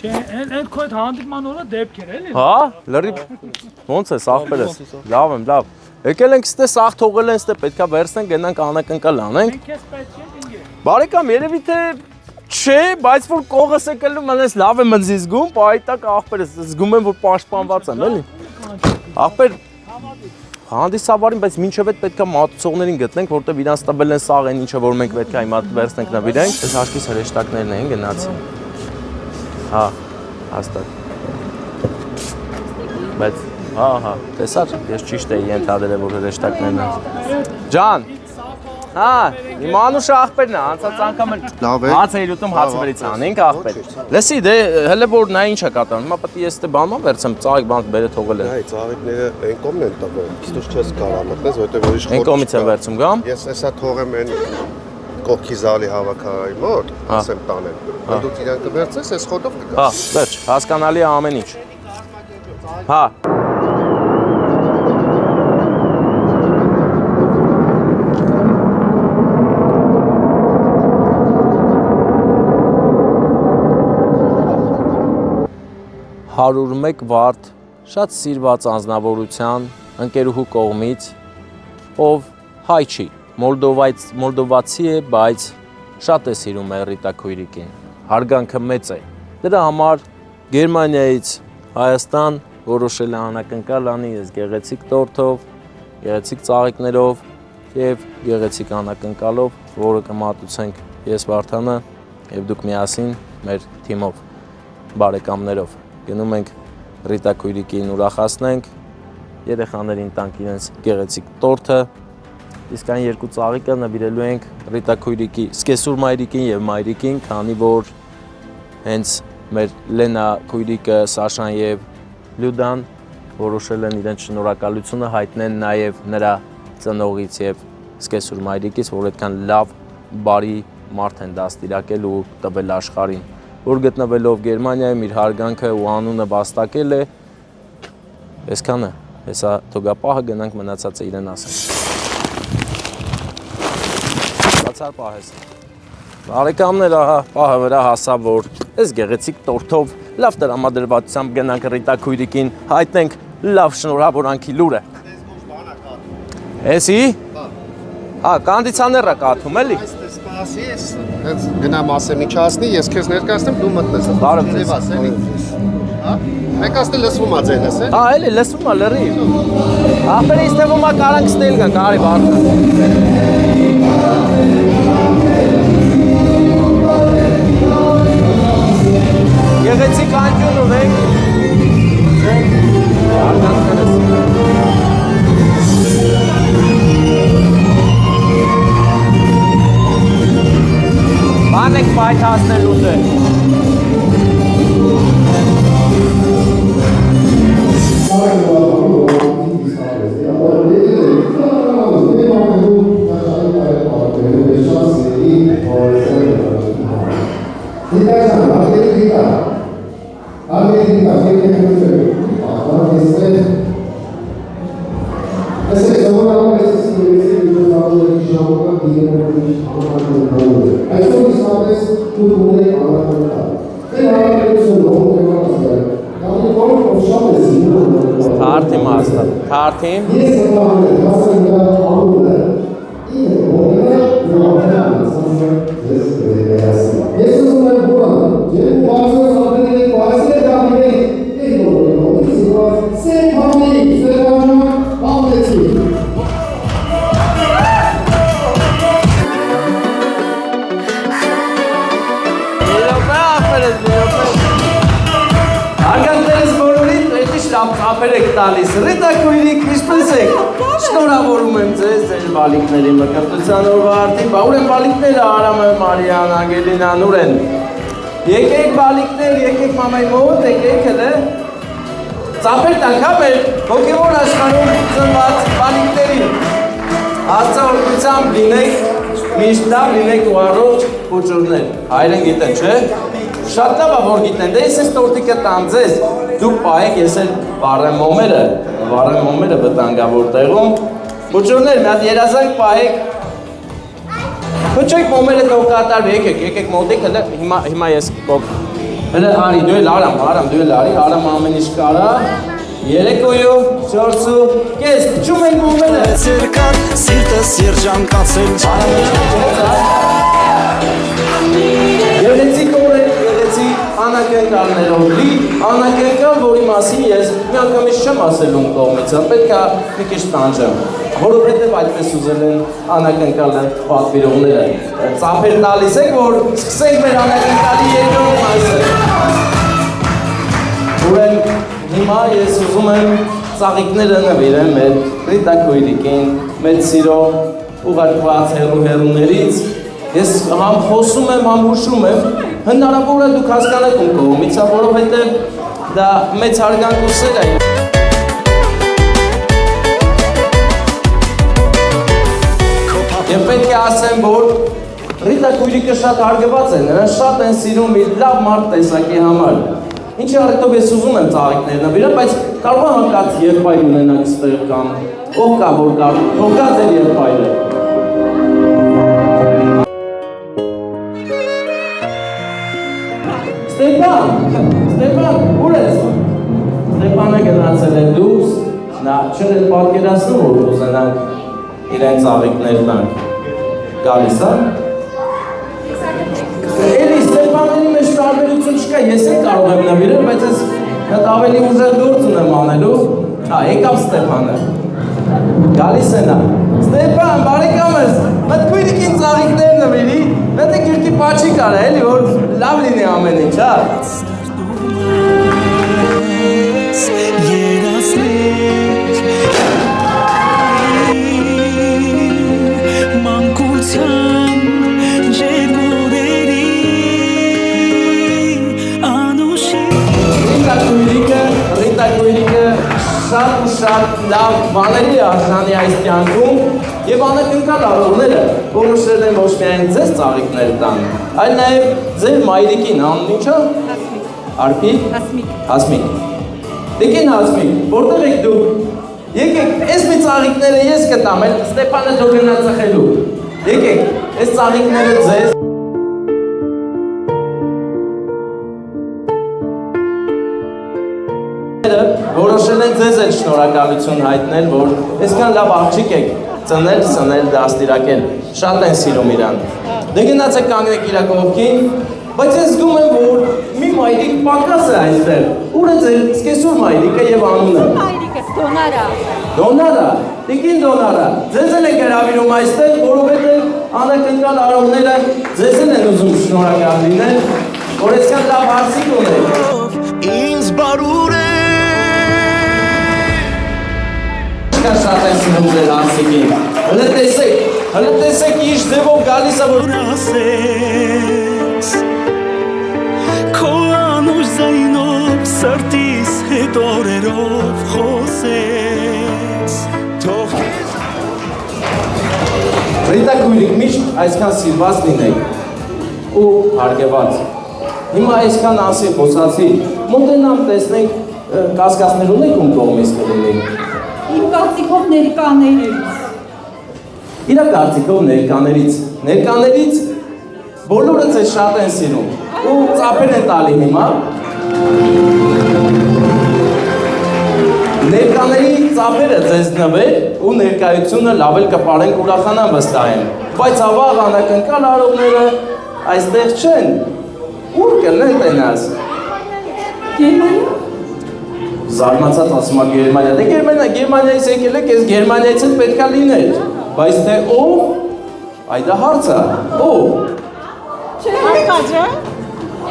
Չէ, այն քո այդ հանդիպման օրը դեպքեր էլի։ Հա, լրի ոնց է ախպերս։ Լավ եմ, լավ։ Եկել ենք ստե սաղ թողել են ստե պետքա վերցնենք գնանք անակնկալ անենք։ Մենք քեզ պետք չէ դինգե։ Բարեկամ, երևի թե չէ, բայց որ կողս եկելու մնես լավ եմ ինձ զգում, պայտակ ախպերս զգում եմ որ պաշտպանված եմ, էլի։ Ախպեր հանդիսաբարին, բայց մինչև այդ պետքա մատուցողներին գտնենք, որտեղ իրանց տվել են սաղ են ինչը որ մենք պետքա հիմա վերցնենք նվիրենք։ Այս հաշկիս հրեշտակներն են գնացի։ Հա, հաստատ։ Բայց հա, տեսար, ես ճիշտ էի ենթադրել որ հրեշտակներն են։ Ջան, Հա, իմ Անուշը աղբերն է, անցած անգամ Լավ է։ հաց էի ուտում, հացը վերից անենք աղբեր։ Լսի, դե հələ որ նա ինչ է կատարում, հիմա պետք է ես դե բանման վերցեմ, ծաղիկ բան բերե թողել եմ։ Այ ծաղիկները այն կողմն են տվել։ Քիստուս չես կարող մտնես, որտեղ ուրիշ խոր։ Այն կողմից եմ վերցում գամ։ Ես էսա թողեմ այն կողքի զալի հավաքարայի մոտ, ասեմ տանեն։ Դու իրան կվերցես, այս խոտով կգաս։ Հա, վերջ, հասկանալի է ամեն ինչ։ Հա։ «101 վարդ» շատ սիրված անձնավորության ընկերուհու կողմից, ով հայ չի, մոլդովացի է, բայց շատ է սիրում Ռիտա Քույրիկին, հարգանքը մեծ է։ Դրա համար Գերմանիայից Հայաստան որոշել է անակնկալ անի ես գեղեցիկ տորթով, գեղեցիկ ծաղիկներով և գեղեցիկ անակնկալով, որը կմատուցենք ես Վարդանը և դուք միասին մեր թիմով, բարեկամներով։ Գնում ենք Ռիտա Քույրիկին ուրախացնենք, երեխաներին տանք իրենց գեղեցիկ տորթը, իսկ այն երկու ծաղիկը նվիրելու ենք Ռիտա Քույրիկի սկեսուր մայրիկին և մայրիկին, քանի որ հենց մեր Լենա Քույրիկը, Սաշան և Լյուդան որոշել են իրենց շնորհակալությունը հայտնեն նաև նրա ծնողից և սկեսուր մայրիկից, որ այդքան լավ, բարի մարդ են դաստիարակել ու տվել աշխարհին, որ գտնվելով Գերմանիայում իր հարգանքը ու անունը վաստակել է, այսքանը, հեսա թողապահը գնանք մնացածը իրեն ասենք։ Բացար պահես։ Բարեկամներ, ահա, պահը վրա հասավ, որ այս գեղեցիկ տորթով լավ տրամադրվածությամբ գնանք Ռիտա Քույրիկին, հայտնենք լավ շնորհավորանքի լուրը։ Էսի։ Հա, կանդիցիոները կաթում էլի։ Սպասի, ես գնամ ասեմ ինչ ասնի, ես քեզ ներկայացնեմ, դու մտնես։ Բարև ձեզ։ Հա։ Մեկ ասել լսվում է ձենս, է։ Հա, էլի լսվում է լրի։ Ախպեր ինձ թվում է կարանք ստել գա, կարի Վարդան։ Գեղեցիկ անկյուն ունենք։ Արգանքներս։ Բան եք պայթացնելու դե։ Թարթիմ աստա, թարթիմ։ Ապեր եք տալիս, Ռիտա Քույրիկ, ինչպես եք, շնորհավորում եմ ձեզ, ձեր բալիկների մկրտության օրվա արդին, ուր են բալիկները, Արամը, Մարիան, Անգելինան, ուր են, եկեք բալիկներ, եկեք մամայի մոտ, եկեք հլը, ծապեր տանք, հա մեր հոգևոր աշխարհում ծնված բալիկներին, Աստծո լինեք, միշտ լավ լինեք ու առողջ փոճուրներ, հայրեն գիտեն, չէ, շատ լավ է որ գիտեն, դե ես ես տորտիկը տան ձեզ, դուք պահեք, ես էլ վարեմ մոմերը վտանգավոր տեղում, փոճուրներ, մի հատ երազանք պահեք, փոճեք մոմերը տող կատարվի, եկեք մոտիկ, հիմա ես կոք, հլը արի, դու էլ Արամ, դու էլ արի, Արամ ամեն ինչ կարա, երեկոյու, չորսու, կես, փչում ենք մոմերը, Ցերկան, սիրտս երջանկացել Գեղեցիկ օրեր, գեղեցիկ անակնկալներով լի, անակնկալ, որի մասին ես մի անգամից չեմ ասել ում կողմից, պետք է մի քիչ տանջեմ, որովհետև այդպես ուզել են անակնկալը պատվիրողները։ Ծափեր տալիս եք, որ սկսենք մեր անակնկալի երկրորդ մասը։ Ուրեմն հիմա ես ուզում եմ ծաղիկները նվիրեմ մեր Ռիտա Քույրիկին, մեծ սիրո ուղարկված հերուներից, ես համ խոսում եմ, համ հուշում եմ, հնարավոր է դուք հասկանաք ում կողմից, որովհետև դա մեծ հարգանք ու սեր է։ Եվ պետք է ասեմ, որ Ռիտա Քույրիկը շատ հարգված է, նրան շատ են սիրում իր լավ մարդ տեսակի համար։ Ինչի առիթով ես ուզում եմ ծաղիկներ նվիրել, բայց կարող է հանկարծ եղբայր ունենաք ստեղ կամ ով կա, որ կա, թողա ձեր եղբայրը։ Ստեփան, ուր ես։ Ստեփանը գնացել է դուրս, նա չէր էլ պատկերացնում, որ ուզենանք իրեն ծաղիկներ տանք։ Գալիս է։ Էլի Ստեփանների մեջ տարբերություն չկա, ես էլ կարող եմ նվիրել, բայց ես հետ ավելի ուժեղ գործ ունեմ անելու։ Եկավ Ստեփանը։ Գալիս է նա։ Ստեփան, բարեկամս, մտքույրիկին ծաղիկներ նվիրի, պետք է գիրքի պաչի կարա, էլի, որ լավ լինի ամեն ինչ, հա։ Ռիտա Քույրիկը շատ լավ բաների արժանի այս կյանքում եւ անակնկալ առողները որոշել են ոչ միայն ձեզ ծաղիկներ տան, այլ նաեւ ձեր մայրիկին անուն ինչա։ Արփիկ։ Հասմիկ։ Տիկին Հասմիկ, որտեղ եք դուք։ Եկեք, այս մի ծաղիկները ես կտամ, էլ Ստեփանը դու գնա ծխելու։ Եկեք, այս ծաղիկները ձեզ որոշել են ձեզ էլ շնորհակալություն հայտնել, որ այսքան լավ աղջիկ եք ծնել, սնել, դաստիարակել, շատ են սիրում իրան։ Դե գնացեք կանգնեք իրա կողքին, բայց ես զգում եմ, որ մի մայրիկ պակաս է այստեղ։ Ուր է ձեր սկեսուր մայրիկը եւ անունը։ Մայրիկս Դոնարա։ Դոնարա, տիկին Դոնարա, ձեզ էլ եք հրավիրում այստեղ, որովհետեւ անակնկալ առողները ձեզ էլ են ուզում շնորհակալ լինել, որ այսքան լավ հարցիկ ունեք։ Ինձ բարուր է շատ են սիրում ձեր հարցիկին։ Հլը տեսեք ինչ ձևով գալիս է, որ ասես քո անուշ զայնով սրտիս հետ օրերով խոսես թող Ռիտա Քույրիկ միշտ այսքան սիրված լինեք ու հարգված։ Հիմա այսքան ասի խոսացի, մոտենամ տեսնենք կասկածներ ունեք ում կողմից կլինի։ Իմ կարծիքով ներկաներից։ Իրա կարծիքով ներկաներից բոլորը ձեզ շատ են սիրում ու ծափեր են տալի հիմա։ Ներկաների ծափերը ձեզ նվեր ու ներկայությունը լավ էլ կպարենք ուրախանան վստահ եմ, բայց ավաղ անակնկալ առողները այստեղ չեն, ուր կլեն տենաս։ Գերմանիա։ Զարմացած ասում է Գերմանիա, դե Գերմանիայից եկել եք, ես Գերմանիայից էլ պետքա լիներ, բայց թե ով, այ դա հարց է, ով։ Արկադիա։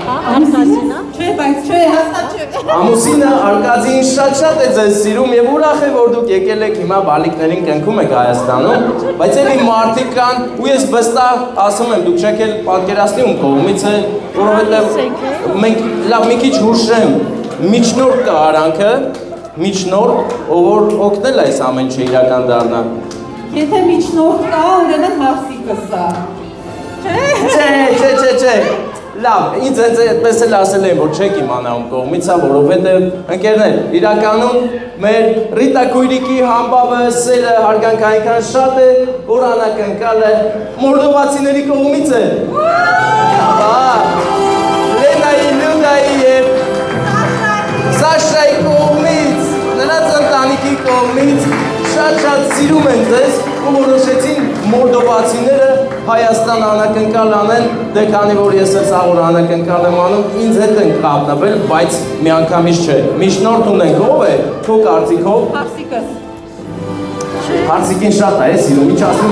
Արկադինա։ Չէ, բայց չէ, հաստատ չէ։ Ամուսինը Արկադին շատ է ձեզ սիրում եւ ուրախ է, որ դուք եկել եք հիմա բալիկներին կնքում եք Հայաստանում, բայց էլի մարդիկ կան ու ես վստահ ասում եմ, դուք չեք էլ պատկերացնի ում կողմից է, որովհետեւ մենք լավ մի քիչ հուշեմ, միջնորդ կա արանքը, միջնորդ, ով օգնել այս ամեն ինչը իրական դառնա։ Եթե միջնորդ կա, ուրեմն հարսիկս է։ Չէ, լավ, ինձ այդպես էլ ասել են, որ չեք իմանա ում կողմից է, որովհետև ընկերներ, իրականում մեր Ռիտա Քույրիկի համբավը, սերը, հարգանքը այնքան շատ է, որ անակնկալ է մոլդովացիների կողմից է։ Լենայի, Լյուդայի և Սաշայի կողմից, նրանց ընտանիքի կողմից շատ սիրում են ձեզ ու որոշեցին մոլդովացիները Հայաստան անակնկալ անեն, դե քանի որ ես էլ սաղոր անակնկալ եմ անում, ինձ հետ են կապնվել, բայց միանգամից չէ։ Միջնորդ ունենք, ով է, քո կարծիքով։ Հարսիկս։ Հարսիկին շատ է սիրում, ինչ ասում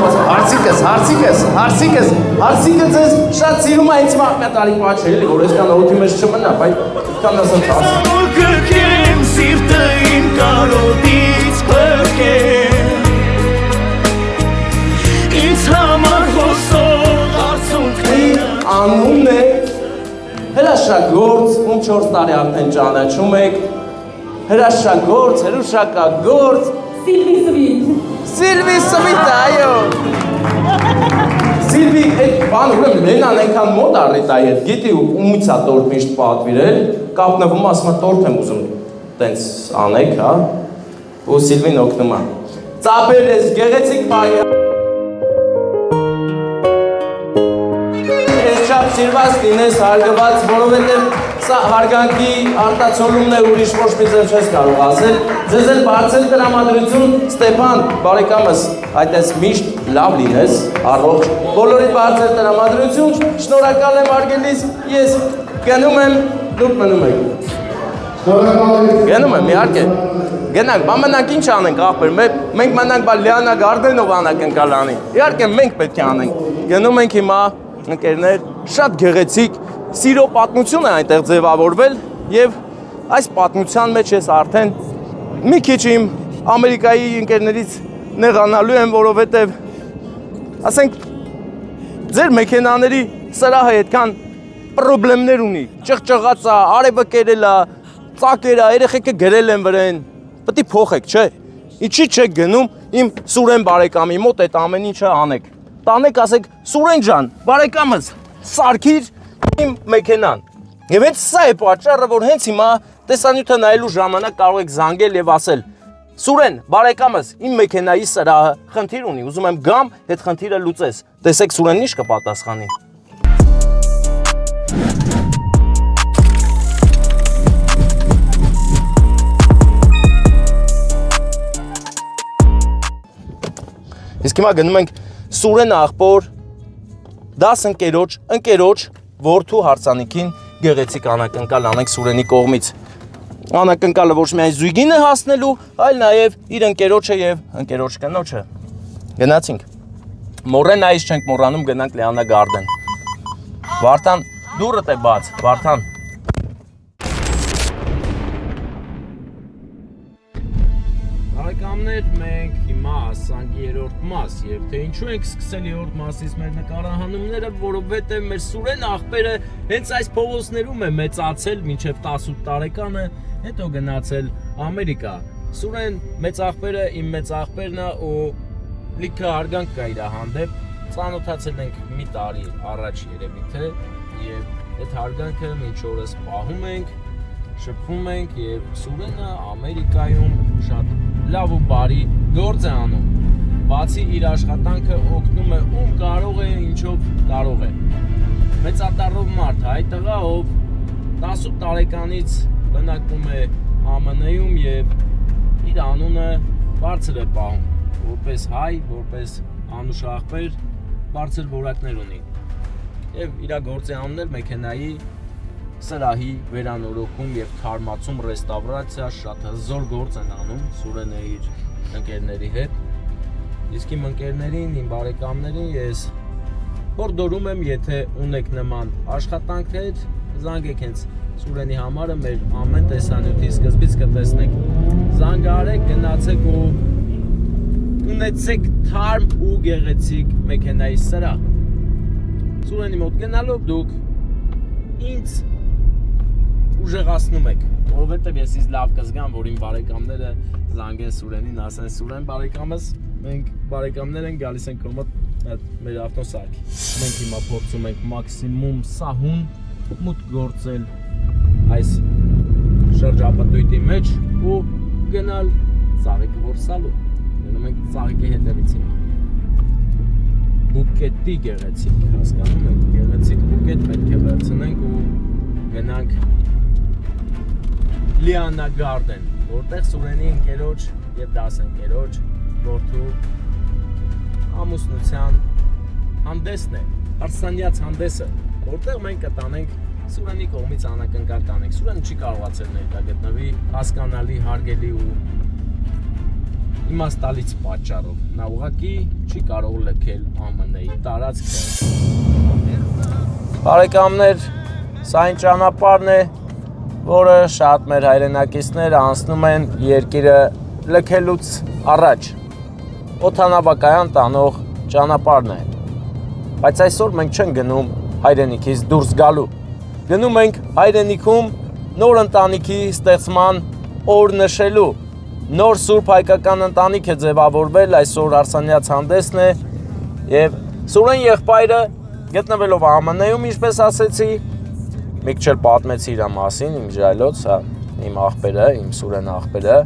հարսիկը ձեզ շատ սիրում է, ինձ մատալի պաչ է, էլի, որ այսքան օդի մեջ չմնա, բայց քան ասեմ հարսիկ։ Գրքեմ սիրտը իմ կարոտից բրկեմ Հրաշագործ, ում 4 տարի արդեն ճանաչում եք, հրաշագործ, հրուշակագործ, Սիլվի Սվիտ։ Սիլվի Սվիտ, այո։ Սիլվի, այդ բան ուրեմն Լենան այնքան մոտ առիտ այ հետ, գիտի ումից է տորտ միշտ պատվիրել, կապնվում ասում է տորտ եմ ուզում տենց անեք, հա, ու Սիլվին օգնում է։ Ծապել ես, գեղեցիկ բայ։ Ես չափ սիրված լինես, հարգված, որովհետև սա հարգանքի արտացոլումն է, ուրիշ ոչ մի ձև չես կարող ասել։ Ձեզ էլ բարձր տրամադրություն, Ստեփան, բարեկամս, այդպես միշտ լավ լինես, առողջ, բոլորի բարձր տրամադրություն, շնորհակալ եմ արգելիս, ես գնում եմ, դուք մնում եք։ Գնում եմ, իհարկե։ Գնանք, բա մնանք ինչ անենք ախպեր, մենք մնանք բա Լիանա Գարդենով անակնկալ անի, իհարկե մենք պետք է անենք, գնում ենք հիմա ընկերներ, շատ գեղեցիկ, սիրո պատմություն է այնտեղ ձևավորվել և այս պատմության մեջ ես արդեն մի քիչ իմ Ամերիկայի ընկերներից նեղանալու եմ, որովհետև ասենք ձեր մեքենաների սրահը այդքան պրոբլեմներ ունի, ճղճղած է, արևը կերել է, ծակեր է, երեխեքը գրել են վրեն, պետք է փոխեք, չէ։ Ինչի չեք գնում իմ Սուրեն բարեկամի մոտ այդ ամեն ինչը անեք։ Տանեք ասեք Սուրեն ջան, բարեկամս, սարքիր իմ մեքենան։ Եվ հենց սա է պատճառը, որ հենց հիմա տեսանյութը նայելու ժամանակ կարող եք զանգել եւ ասել. Սուրեն, բարեկամս, իմ մեքենայի սրահը խնդիր ունի, ուզում եմ գամ, այդ խնդիրը լուծես։ Տեսեք Սուրենն ինչ կպատասխանի։ Իսկ հիմա գնում ենք Սուրեն աղբոր 10 ընկերոջ որդու հարսանիքին գեղեցիկ անակնկալ անենք Սուրենի կողմից։ Անակնկալը ոչ միայն զույգին է հասնելու, այլ նաև իր ընկերոջը եւ ընկերոջ կնոջը։ Գնացինք։ Մորեն այժմ չենք մոռանում, գնանք Լիանա Գարդեն։ Վարդան, դուռդ է բաց, Վարդան։ Բարեկամներ, մենք հիմա հասանք 3-րդ մաս եւ թե ինչու ենք սկսել 3-րդ մասից մեր նկարահանումները, որովհետեւ մեր Սուրեն աղբերը հենց այս փողոցներում է մեծացել մինչեւ 18 տարեկանը, հետո գնացել Ամերիկա։ Սուրեն մեծ աղբերը իմ մեծ աղբերն է ու լիքը հարգանք կա իր հանդեպ, ծանոթացել ենք մի տարի առաջ երևի թե եւ այդ հարգանքը մինչ օրս պահում ենք, շփվում ենք եւ Սուրենը Ամերիկայում շատ լավ ու բարի գործ է անում։ Բացի իր աշխատանքը օգնում է ում կարող է, ինչով կարող է։ Մեծատառով մարդ, հայ տղա, ով 18 տարեկանից բնակվում է ԱՄՆ-ում եւ իր անունը բարձր է պահում, որպես հայ, որպես անուշ աղբեր, բարձր որակներ ունի։ Եվ իր գործի անունն էլ մեքենայի սրահի վերանորոգում եւ թարմացում, ռեստավրացիա, շատ հզոր գործ են անում Սուրենը իր ընկերների հետ։ Իսկ իմ ընկերներին, իմ բարեկամներին ես հորդորում եմ, եթե ունեք նման աշխատանքներ, զանգեք հենց Սուրենի համարը, մեր ամեն տեսանյութի սկզբից կտեսնեք, զանգարեք, գնացեք ու ունեցեք թարմ ու գեղեցիկ մեքենայի սրահ։ Սուրենի մոտ գնալով դուք ինձ ուժեղացնում եք, որովհետև ես ինձ լավ կզգամ, որ իմ բարեկամները զանգեն Սուրենին, ասեն Սուրեն բարեկամս, մենք բարեկամներ ենք, գալիս ենք քո մոտ մեր ավտոսարքի։ Մենք հիմա փորձում ենք մաքսիմում սահուն մուտք գործել այս շրջապատույտի մեջ ու գնալ ծաղիկը որսալու։ Գնում ենք ծաղիկի հետևից հիմա։ Բուկետի գեղեցիկ, հասկանում եք, գեղեցիկ բուկետ պետք է վերցնենք ու գնանք Լիանա Գարդեն, որտեղ Սուրենի ընկերոջ եւ 10 ընկերոջ որդու ամուսնության հանդեսն է, արսանյաց հանդեսը, որտեղ մենք կտանենք Սուրենի կողմից անակնկալ տանենք։ Սուրենը չի կարողացել ներկա գտնվի հասկանալի, հարգելի ու իմաստալից պատճառով։ Նա ուղղակի չի կարող լքել ԱՄՆ-ի տարածքը։ Բարեկամներ, սա այն ճանապարհն է, որը շատ մեր հայրենակիցները անցնում են երկիրը լքելուց առաջ։ Օդանավակայան տանող ճանապարհն է։ Բայց այսօր մենք չենք գնում հայրենիքից դուրս գալու։ գնում ենք հայրենիքում նոր ընտանիքի ստեղծման օր նշելու։ Նոր Սուրբ հայկական ընտանիք է ձևավորվել, այսօր Արսանյաց հանդեսն է եւ Սուրեն եղբայրը գտնվելով ԱՄՆ-ում, ինչպես ասեցի, մի քիչ էլ պատմեցի իր մասին, իմ ժայլոց, հա, իմ աղբերը, իմ Սուրեն աղբերը։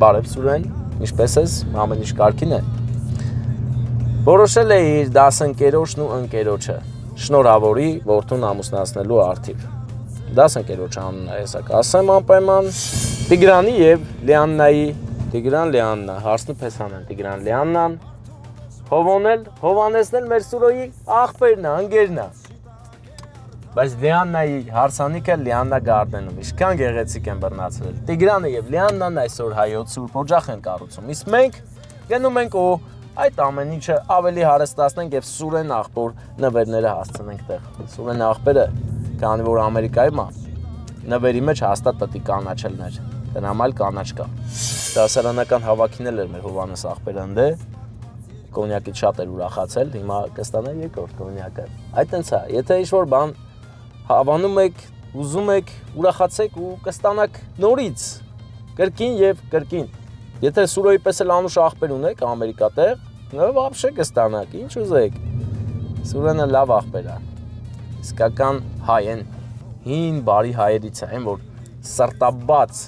Բարև Սուրեն, ինչպես ես, ամեն ինչ կարգին է։ Որոշել է իր դասընկերոջն ու ընկերոջը շնորհավորի որդուն ամուսնացնելու արդիվ։ Դասընկերոջ անունը հեսա կասեմ անպայման Տիգրանի եւ Լիաննայի, Տիգրան Լիաննա, հարցնու փեսանան Տիգրան Լիաննան, Հովանեսն էլ մեր Սուրոյի աղբերն է, ընկերն է։ Բայց Լիաննայի հարսանիքը Լիաննա Գարդենում, ինչքան գեղեցիկ են բռնացրել։ Տիգրանը եւ Լիաննան այսօր հայոց Սուրբ օջախ են կառուցում։ Իսկ մենք գնում ենք ու այդ ամեն ինչը ավելի հարստացնենք եւ Սուրեն աղբոր նվերները հասցնենք տեղ։ Սուրեն աղբերը, քանի որ Ամերիկայում է, նվերի մեջ հաստատ պետք է կանաչելներ։ Դրանալ կանաչ կա։ Դասարանական հավաքին էլ էր մեր Հովանես աղբերը ընդե։ Կոնյակից շատ էր ուրախացել, հիմա կստանա երկրորդ կոնյակը։ Այդ տենց է, եթե ինչ-որ բան հավանում եք, ուզում եք, ուրախացեք ու կստանաք նորից, կրկին եւ կրկին։ Եթե Սուրոյի պես էլ անուշ աղբեր ունեք Ամերիկատեղ, վաբշե կստանաք, ինչ ուզեք։ Սուրենը լավ աղբեր է։ Իսկական հայ են, հին բարի հայերից են, որ սրտաբաց,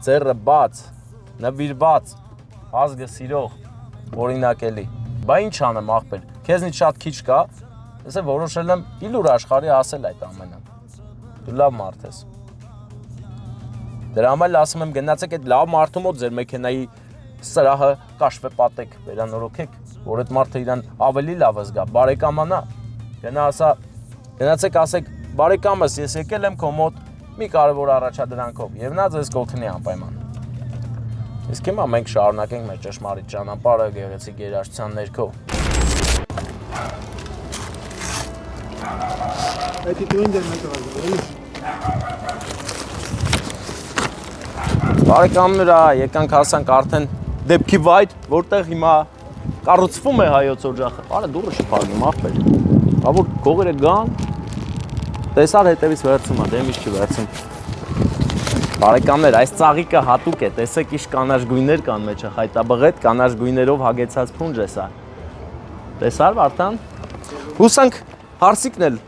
ձեռը բաց, նվիրված, ազգը սիրող, օրինակելի։ Բա ինչ անեմ աղբեր, քեզնից շատ քիչ կա, ես որոշել եմ իլուր աշխարհի ասել այդ ամենը։ Դու լավ մարդ ես։ Դրա համար ասում եմ գնացեք այդ լավ մարդու մոտ ձեր մեքենայի սրահը կաշվե պատեք, վերանորոգեք, որ այդ մարդը իրան ավելի լավ զգա, բարեկամանա։ Գնացեք ասեք, բարեկամս, ես եկել եմ քո մոտ մի կարևոր առաջադրանքով եւ նա ձեզ կօգնի անպայման։ Իսկ հիմա մենք շարունակենք մեր ճշմարիտ ճանապարհը գեղեցիկ երաժշտության ներքո։ Բարեկամները եկանք հասանք արդեն դեպքի վայր, որտեղ հիմա կառուցվում է հայոց օջախը։ Արը դուրը շփագում աղբեր։ Ավոր գողերը գան, տեսար հետևից վերցում է, դեմից չվերցում։ Բարեկամներ, այս ծաղիկը հատուկ է, տեսեք ինչ կանաչ գույներ կան մեջը, խայտաբղետ կանաչ գույներով հագեցած փունջ է սա։ Տեսար Վարդան։ Հուսանք հարսիկն էլ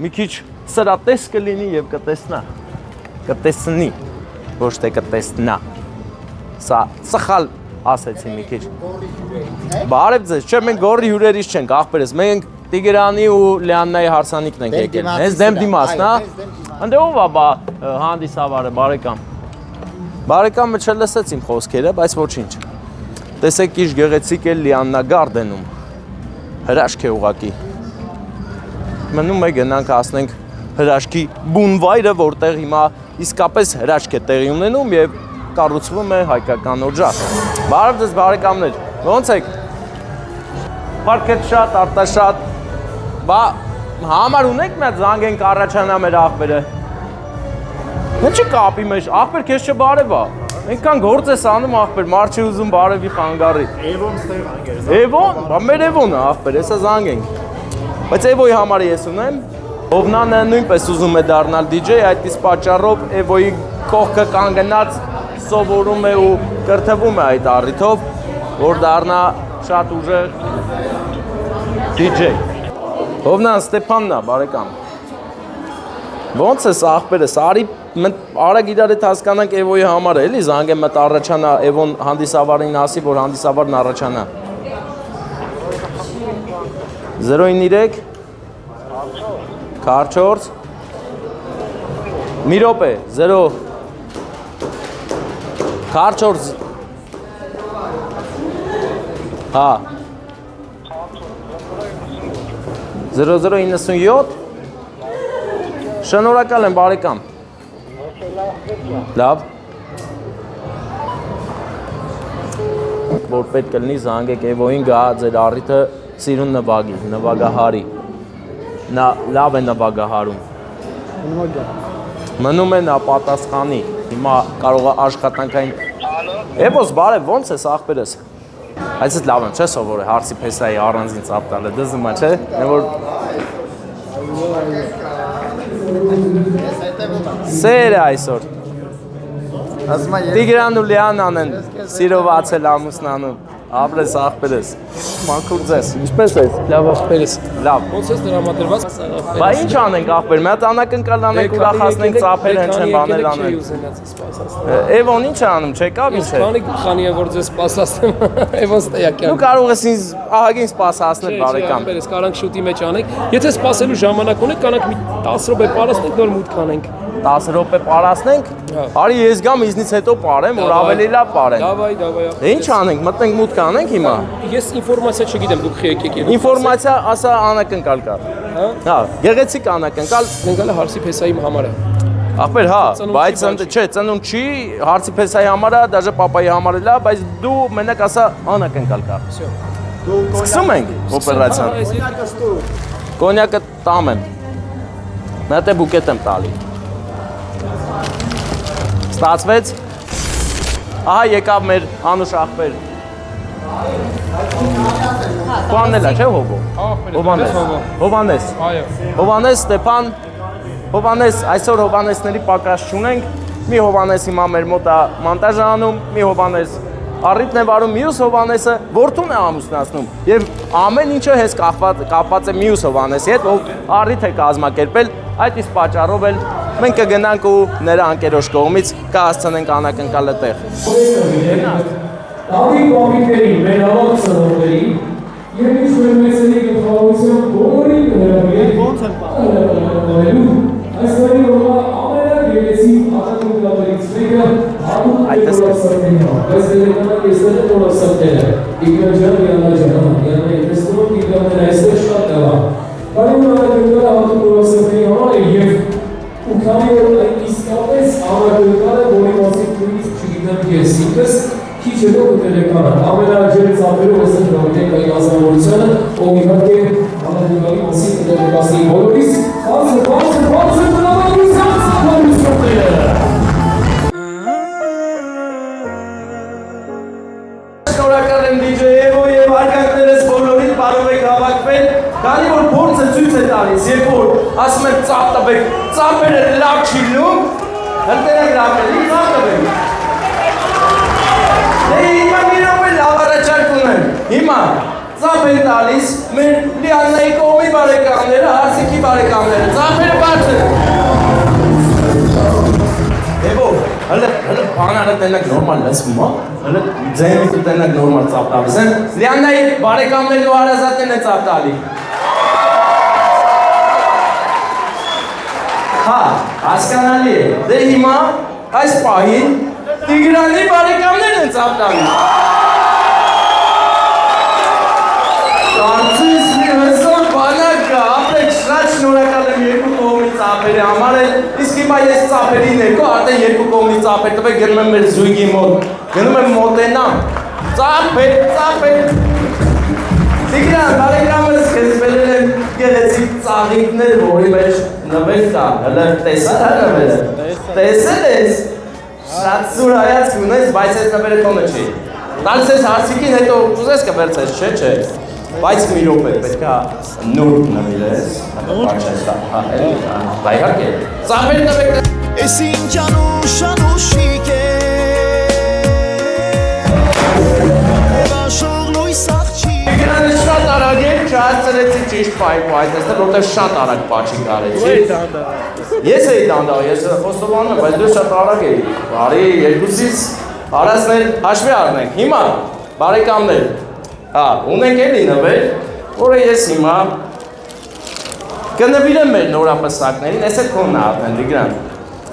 մի քիչ սրատես կլինի եւ կտեսնի, ոչ թե կտեսնա։ Սա սխալ ասեցի մի քիչ։ Բարև ձեզ, չէ մենք գորի հյուրերից չենք, աղբերս, մենք Տիգրանի ու Լիաննայի հարսանիքն ենք եկել։ Հենց դեմ դիմացն, հա։ Ընդ ով է բա հանդիսավարը, բարեկամ։ Բարեկամը չլսեց իմ խոսքերը, բայց ոչինչ։ Տեսեք ինչ գեղեցիկ է Լիաննա Գարդենում։ Հրաշք է ուղակի։ Մնում է գնանք հասնենք հրաշքի բուն վայրը, որտեղ հիմա իսկապես հրաշք է տեղի ունենում եւ կառուցվում է հայկական օջախ։ Բարև ձեզ բարեկամներ, ո՞նց եք։ Փառքետ շատ, արտաշատ։ Բա համար ունեք մեծ զանգենք առաջանա մեր աղբերը։ Ինչի կապի մեջ, աղբեր քեզ չբարև է։ Այնքան գործ ես անում աղբեր, մարդ չի ուզում բարևի խանգարի։ Էվոն ստեղ անգեր։ Էվոն, բա մեր Էվոնը աղբեր, հեսա զանգենք։ Բայց Էվոյի համար ես ունեմ։ Հովնանը նույնպես ուզում է դառնալ DJ, այդ իսկ պատճառով Էվոյի կողքը կանգնած սովորում է ու կրթվում է այդ առիթով, որ դառնա շատ ուժեղ DJ։ Հովնան Ստեփանն է, բարեկամ։ Ոնց ես աղբերս, արագ իրար հետ հասկանանք Էվոյի համար է, էլի զանգեմ մտ առաջանա, Էվոն հանդիսավարին ասի, որ հանդիսավարն առաջանա։ 093 44 մի րոպե 0 44 հա 0097 Շնորհակալ եմ բարեկամ։ Լավ։ Որ պետք է լինի զանգեք Էվոյին գա ձեր առիթը սիրուն նվագի, նվագահարի։ Նա լավ է նվագահարում։ Մնում է նա պատասխանի։ Հիմա կարող է աշխատանքային։ Էվոս բարև, ո՞նց ես աղբերս։ Այս էս լավ եմ, չէ՞ սովոր է հարցի փեսայի առանձին ծապ տալը, դզումա, չէ՞։ Որ Սեր է այսօր։ Տիգրան ու Լիանան են սիրովացել ամուսնանում։ Ապրես աղբերս։ Մաքուր ձեզ։ Ինչպես ես։ Լավ աղբերս։ Լավ։ Ոնց ես դրամատրված։ Բա ինչ անենք աղբեր, մի հատ անակնկալ անենք, ուրախացնենք, ծափեր հնչեն, բաներ անենք։ Էվոն ինչ է անում, չեկավ ինչ է։ Քանի է որ ձեզ սպասացնեմ, Էվոն ստեյակյան։ Դու կարող ես ինձ ահագին սպասացնել բարեկամ։ Աղբերս կարանք շուտի մեջ անենք։ Եթե սպասելու ժամանակ ունեք, կանանք մի 10 րոպե պարասնենք, նոր մուտք անենք։ 10 րոպե պարասնենք։ Արի ես գամ իզնից հետո պարեմ, որ ավելի լավ պարեն։ Դավայ։ Ինչ անենք, մտնենք մուտք անենք հիմա։ Ես ինֆորմացիա չգիտեմ, դուք եկեք։ Ինֆորմացիա ասա անակնկալ կա։ Հա, գեղեցիկ անակնկալ Գնալը հարսի փեսայի համար է։ Ախպեր, հա, բայց չէ, ծնունդ չի, հարցի փեսայի համար է, դաժե պապայի համար էլ է, բայց դու մենակ ասա անակնկալ կա։ Սկսում ենք օպերացիան։ Կոնյակը տամ եմ։ Նա դե բուկետ եմ տալի։ Ստացվեց։ Ահա եկավ մեր Անուշ ախպեր։ Հովաննելա, չէ հովո։ Հովանես։ Հովանես Ստեփան։ Հովանես, այսօր Հովանեսների պակաս չունենք։ Մի Հովանես հիմա մեր մոտ է մոնտաժ անում, մի Հովանես առիթն է վարում, մյուս Հովանեսը որդուն է ամուսնացնում։ Եվ ամեն ինչը հենց կապված է մյուս Հովանեսի հետ, ով առիթ է կազմակերպել, այդ իսկ պատճառով էլ մենք կգնանք ու նրա անկերոջ կողմից կհասցնենք անակնկալը տեղ։ Տավի կոմիկների, մեր ավակ ծնողների և ինչ-որ մեծերի գլխավորության բոլորին հրավիրել այս տարի որվա ամենագեղեցիկ անակնկալներից մեկը Հարութ Նորասարդենի է։ Այս դերեկանակ եստեղ է Նորասարդենը։ Իգրան ջան, Յանա ջան, Յանա եստեղով իգրաններ այստեղ շատ լավ։ Կարիմ անակնկալը Հարութ Նորասարդենի համար է և ու քանի որ իսկապես անակնկալը, որի մասին նույնիսկ չգիտեմ ես ինքս, քիչ հետո կտելեկանը, ամենաջերը ծապերով ես ընդրավիտենք այդ ազնավորությանը, ով իհարկե անակնկալի մասին կտելեկասնի բոլորիս, բացը տնավագության ծապարությունները։ Շնորհակալ եմ DJ Evo և արգանքներս բոլորին բարով եք հավաքվել, քանի որ փորձը ցույց է տալիս, երբ որ ասում եմ ծափ տվեք, ծափերը լավ չի լում, հրտերակ լավ է, ծափ տվեք։ Դե հիմա մի րոպե լավ առաջարկ ունեմ, հիմա ծափ են տալիս մեր Լիաննայի կողմի բարեկամները, Հարսիկի բարեկամները, ծափերը բարձր։ Evo, հələ բանարը տենակ նորմալ լսվում է, հələ ձայնը տենակ նորմալ ծափ տալիս են, Լիաննայի բարեկամներն ու հարազատներն են ծափ տալի։ Հա, հասկանալի է, դե հիմա այս պահին Տիգրանի բարեկամներն են ծափ տալի։ Կարծես մի հսան բանակ կա, ապրեք շատ շնորհակալ եմ երկու կողմի ծափերի համար էլ, իսկ հիմա ես ծափերի ներքո արդեն երկու կողմի ծափեր տվեք գնում եմ մեր զույգի մոտ, գնում եմ մոտենամ, ծափեր, ծափեր։ Տիգրան, բարեկամս քեզ բերել եմ գեղեցիկ ծաղիկներ, որի մեջ նվեր կա, հələ տեսա՞ր հա նվերը։ Տեսել ես։ Շատ սուր հայացք ունես, բայց այս նվերը տոնը չի։ Տալիս ես Հարսիկին, հետո ուզես կվերցես, չէ։ Բայց մի րոպե պետք է նուրբ նվիրես, պատճես տա, դա իհարկե։ Ծափեր տվեք։ Ես ինչ անուշանուշիկ է Վաշող լույս աղջի Տիգրանը շատ արագ է, չհասցրեցի ճիշտ պայքու այդտեղ, որտեղ շատ արագ պաչիկ արեցի։ Ես էի դանդաղ, ես խոստովանում եմ, բայց դու շատ արագ էի։ Բարի երկուսից հարասներ հաշվի առնենք։ Հիմա բարեկամներ, հա, ունենք էլի նվեր, որը ես հիմա կնվիրեմ մեր նորապսակներին, ես էլ քոնն արդեն Տիգրան։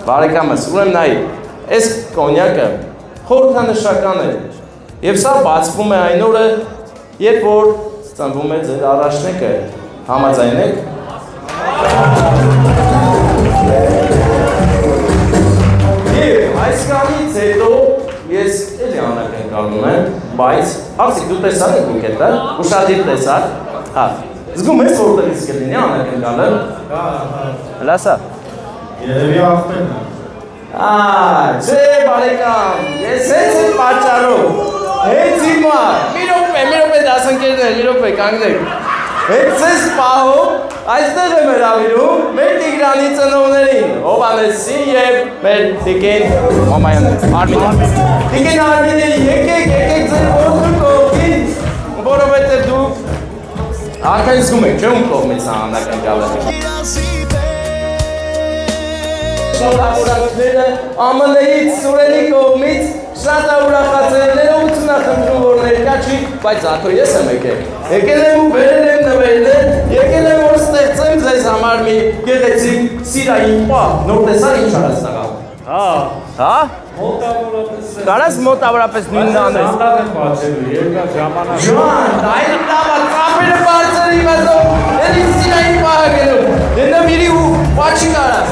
Բարեկամս, ուրեմն նայի, այս կոնյակը խորհրդանշական է։ Եվ սա բացվում է այն օրը, երբ որ ծնվում է ձեր առաջնեկը, համաձայնեք։ Եվ այս կանից հետո ես էլի անակնկալում եմ, բայց Հարսիկ դու տեսար եք բուկետը, ուշադիր տեսար, հա, զգում ես որտեղից կլինի անակնկալը։ Լասա։ Երևի աղբերն է։ Չէ բարեկամ, ես հենց այդ պատճառով, հենց հիմա, մի րոպե դասընկերներ, մի րոպե կանգնեք։ Հետ ցես պահում, այստեղ եմ հրավիրում մեր Տիգրանի ծնողներին, Հովհաննեսին եւ մեր Տիկին Մամայան Արմինին։ Տիկին Արմինին, եկեք ձեր որդու կողքին, որովհետեւ դուք արդեն զգում եք, չէ՞ ում կողմից անհանական գալը։ Շնորհավորանքները ԱՄՆ-ից, Սուրենի կողմից շատ ուրախացել ներողություն խնդրում որ ներկա չի, բայց աթո ես եմ եկել։ Եկել եմ ու բերել եմ նվերներ, եկել եմ որ ստեղծեմ ձեզ համար մի գեղեցիկ սիրային պահ, նոր տեսար ինչ արած տղա։ Հա։ Կարաս մոտավորապես նույնն անես։ Ստեղ եմ բացելու, երկար ժամանակ։ Ջան, այլ լավա, ծապերը բարձր իմաստով, էլի սիրային պահ գնում, դենա միրի ու պաչի կարաս։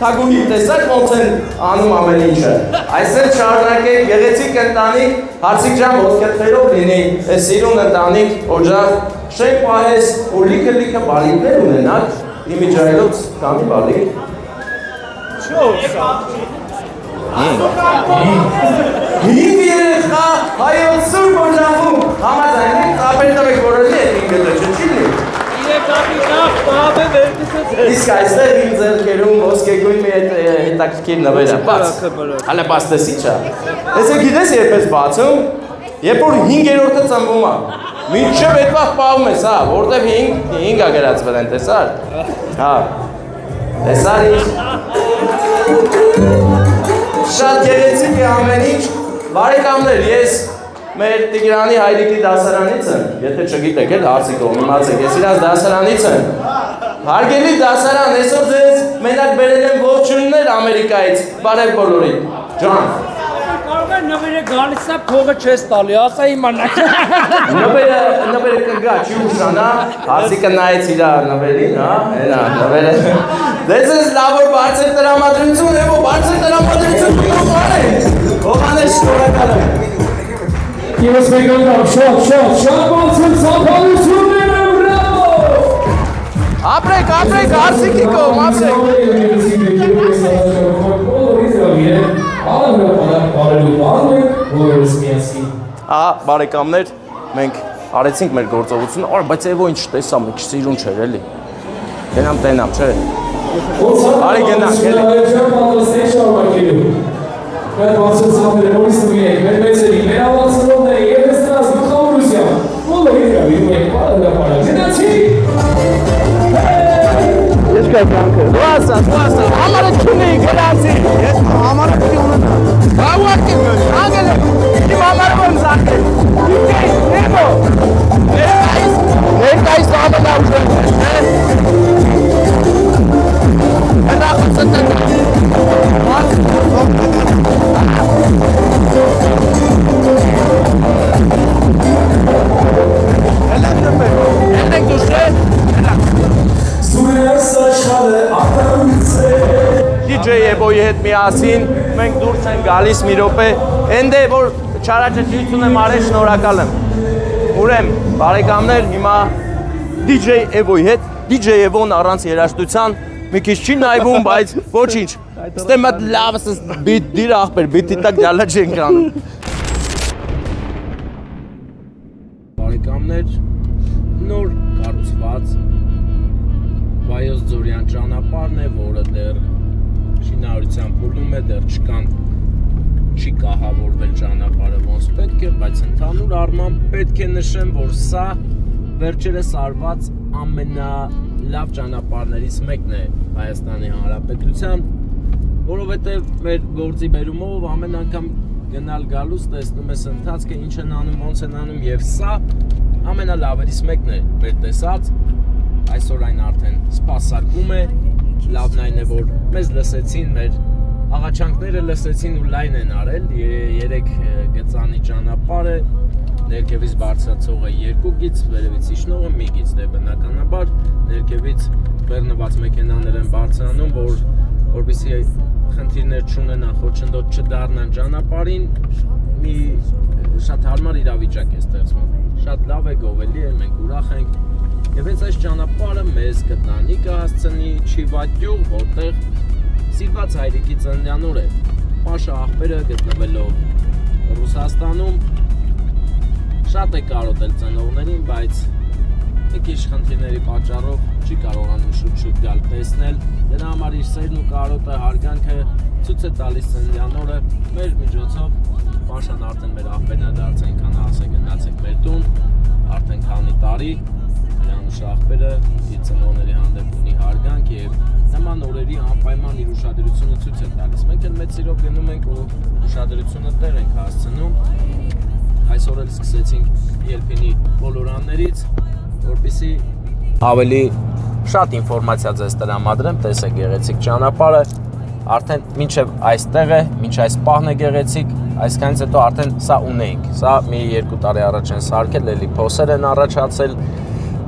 Թագուհի տեսակ ոնց են անում ամեն ինչը։ Այսօր շարունակեք գեղեցիկ ընտանիք, հարցիկ ջան ոսկեթերով լինի, այս սիրուն ընտանիք, օջախ, շենք պահես, ու լիքը բալիկներ ունենաք, իմիջայլոց կամի բալիկ։ Հինգ երեխա հայոց սուրբ օջախում, համաձայնեք, ծապեր տվեք որոնի է հինգը դրճը չի լինի։ Իսկ այստեղ իմ ձեռքերում ոսկեգույն մի հետաքրքիր նվեր է, բաց, հալը բաստեսի չա։ Ես գիտես երբ ես բացում, երբ որ 5-րդը ծնվում է, մինչև այդ վաղ պահում ես, հա, որտև 5 ագրացվել են, տեսար։ Հա, տեսար ինչ։ Շատ գեղեցիկ է ամեն ինչ, բարեկամներ, ես մեր Տիգրանի հայրիկի դասարանից եմ, եթե չգիտեք էլ հարցիկով, իմացեք, ես իրաց դասարանից եմ։ Հարգելի դասարան, այսօր ձեզ մենակ բերել եմ ողջույններ Ամերիկայից, բարև բոլորին, ջան։ Կարող է նվերը գալիս է, փողը չես տալի, ասա իմանաք։ Նվերը կգա, չի ուշանա, հարցիկը նայեց իրա նվերին, հա, հենա, նվերը։ Դες ես լավ որ բարձր տրամադրություն է, որ բարձր տրամադրություն կնող արեք, Հովհաննես շնորհակալ եմ։ Ես մեկ անգամ շատ բարձր ծափարություններ եմ, բրավո։ Ապրեք, հարցիկի կողմ, Ահա, բարեկամներ, մենք արեցինք մեր գործողությունը, բայց Էվո ինչ տեսա, մի քիչ սիրուն չէր էլի։ Գնամ, չէ։ Արի գնանք, էլի։ Մեր բարձր ծափերը նորից նույնեք, մեր մեծերի, մեր ավացնողները և ես նրանց գլխավորությամբ, բոլորի հրավիրում ենք բարը, գնացի։ Ես կայքանքը։ Դու ասա, համարը չունի, գնացի։ Ես համարը չի ունենա։ Բավարդի մոտ, անգել եմ, իմ համարը եմ զարկել։ Նեմո, ներկայիս ամենա ուժեն ես, Հնախուցը DJ Էվոյի հետ միասին մենք դուրս ենք գալիս մի րոպե, ընդ է որ չարաճճիություն եմ արել, շնորհակալ եմ։ Ուրեմն, բարեկամներ, հիմա DJ Էվոյի հետ, DJ Էվոն առանց երաժշտության մի քիչ չի նայվում, բայց ոչինչ։ Ստե մատ լավ բիտ դիր ախպեր, բիտի տակ ջալա չենք անում։ Բարեկամներ, նոր կառուցված Վայոց Ձորյան ճանապարհն է, որը դեռ շինարարության փուլում է, դեռ չի կահավորվել ճանապարհը ոնց պետք է, բայց ընդհանուր առմամբ պետք է նշեմ, որ սա վերջերս արված ամենալավ ճանապարհներից մեկն է Հայաստանի Հանրապետության, որովհետև մեր գործի բերումով ամեն անգամ գնալ գալուց տեսնում ես ընթացքը ինչ են անում, ոնց են անում եւ սա ամենալավերից մեկն է մեր տեսած, այսօր այն արդեն սպասարկում է, լավն այն է որ մեզ լսեցին, մեր աղաչանքները լսեցին ու լայն են արել, 3 գծանի ճանապարհ է, ներքևից բարձրացողը 2 գիծ, վերևից իջնողը 1 գիծ, դե բնականաբար ներքևից բեռնված մեքենաներ են բարձրանում, որպեսզի խնդիրներ չունենան, խոչընդոտ չդառնան ճանապարհին, մի շատ հարմար իրավիճակ է ստեղծվում, շատ լավ է, գովելի է, մենք ուրախ ենք եւ հենց այս ճանապարհը մեզ գտնանի կհասցնի Չիվատյուղ, որտեղ Սիրված հայրիկի ծննդյան օր է։ Պաշա աղբերը գտնվելով Ռուսաստանում շատ է կարոտել ծնողներին, բայց մի քիչ խնդիրների պատճառով չի կարողանում շուտ գալ տեսնել։ Դրա համար իր սերն ու կարոտը հարգանքը ցույց է տալիս ծննդյան օրը մեր միջոցով։ Պաշան արդեն մեր աղբերն է դարձել, այնքան ասե գնացեք մեր տուն, արդեն քանի տարի Անուշ աղբերը իր ծնողների հանդեպ ունի հարգանք եւ նման օրերի անպայման իր ուշադրությունը ցույց է տալիս։ Մենք էլ մեծ սիրով գնում ենք ու ուշադրությունը տեղ ենք հասցնում։ Այսօր էլ սկսեցինք Ելփինի բոլորաններից, որպեսզի ավելի շատ ինֆորմացիա ձեզ տրամադրեմ, տեսեք գեղեցիկ ճանապարհը, արդեն մինչև այստեղ է, մինչ այս պահն է գեղեցիկ, այսքանից հետո արդեն սա ունեինք, սա մի 2 տարի առաջ են սարքել, էլի փոսեր են առաջացել,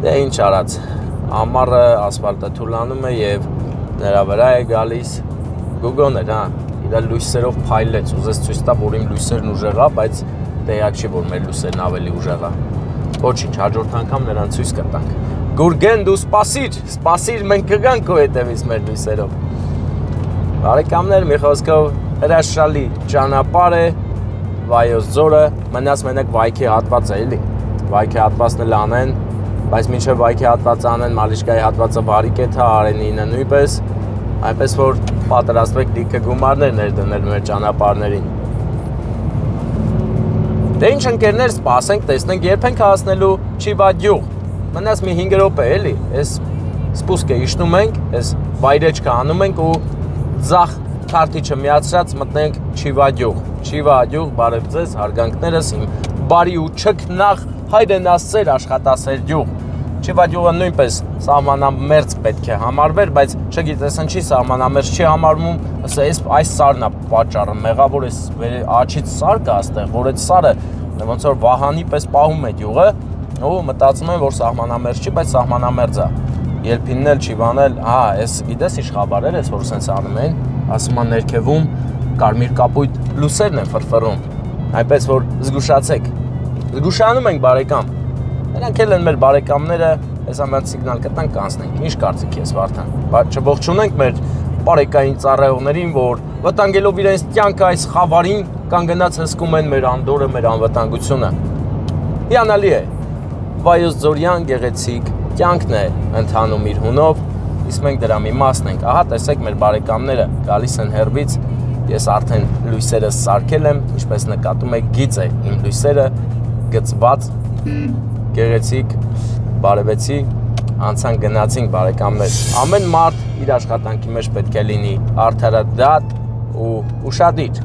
դե ինչ արած, ամառը ասֆալտը թուլանում է եւ նրա վրա է գալիս Գոգոներ, հա, իր լույսերով փայլեց, ուզես ցույց տա, որ իմ լույսերն ուժեղ է, բայց տեղյակ չի, որ մեր լույսերն ավելի ուժեղ է։ Ոչինչ, հաջորդ անգամ նրան ցույց կտանք։ Գուրգեն, դու սպասիր, մենք կգանք քո հետևից մեր լույսերով։ Բարեկամներ, մի խոսքով հրաշալի ճանապարհ է, Վայոց ձորը, մնաց մենակ վայքի հատված է, էլի։ Վայքի հատվածն էլ անեն, բայց մինչև վայքի հատված անեն, Մալիշկայի հատվածը վարիկ է թա, Արենինը նույնպես, այնպես որ պատրաստվեք լիքը գումարներ ներդնել մեր ճանապարհներին։ Դե ինչ ընկերներ, սպասենք, տեսնենք երբ ենք հասնելու Չիվադյուղ։ Մնաց մի 5 րոպե էլի, այս սպուսկը իշնում ենք, այս վայրեջքը անում ենք ու ձախ քարտիչը միացրած մտնենք Չիվադյուղ։ Չիվադյուղ, բարև ձեզ, հարգանքներս իմ բարի ու չքնաղ հայրեն Աստծեր աշխատասեր գյուղ։ Չիվադյուղը նույնպես սահմանամերձ պետք է համարվեր, բայց չգիտես ինչի սահմանամերձ չի համարվում, այս սարն է պատճառը, մեղավոր էս աչից սար կա այստեղ, որ այդ սարը ոնց որ վահանի պես պահում է գյուղը, ու մտածում եմ, որ սահմանամերձ չի, բայց սահմանամերձ է։ Ելփինն էլ Չիվան էլ, հա, էս գիտես ինչ խաբարեր էս, որ սենց անում են, ասում են ներքևում կարմիր կապույտ լուսերն են ֆրֆռում, այնպես որ զգուշացեք։ Զգուշանում ենք բարեկամ։ Նրանք էլ են մեր բարեկամները, այս ամեն սիգնալ կտանք կանցնենք։ Ինչ կարծիք ես Վարդան։ Բայց չողջունենք մեր բարեկային ծառայողներին, որ վտանգելով իրենց կյանքը այս խավարին կան գնաց հսկում են մեր անդորը, մեր անվտանգությունը։ Հիանալի է։ Վայոց ձորյան գեղեցիկ կյանքն է ընթանում իր հունով, իսկ մենք դրա մի մասն ենք։ Ահա տեսեք մեր բարեկամները գալիս են հեռվից։ Ես արդեն լույսերը սարքել եմ, ինչպես նկատում եք, գիծ է իմ լույսերը գծված գեղեցիկ, բարևեցի, անցան գնացինք բարեկամներ։ Ամեն մարդ իր աշխատանքի մեջ պետք է լինի արդարադատ ու ուշադիր,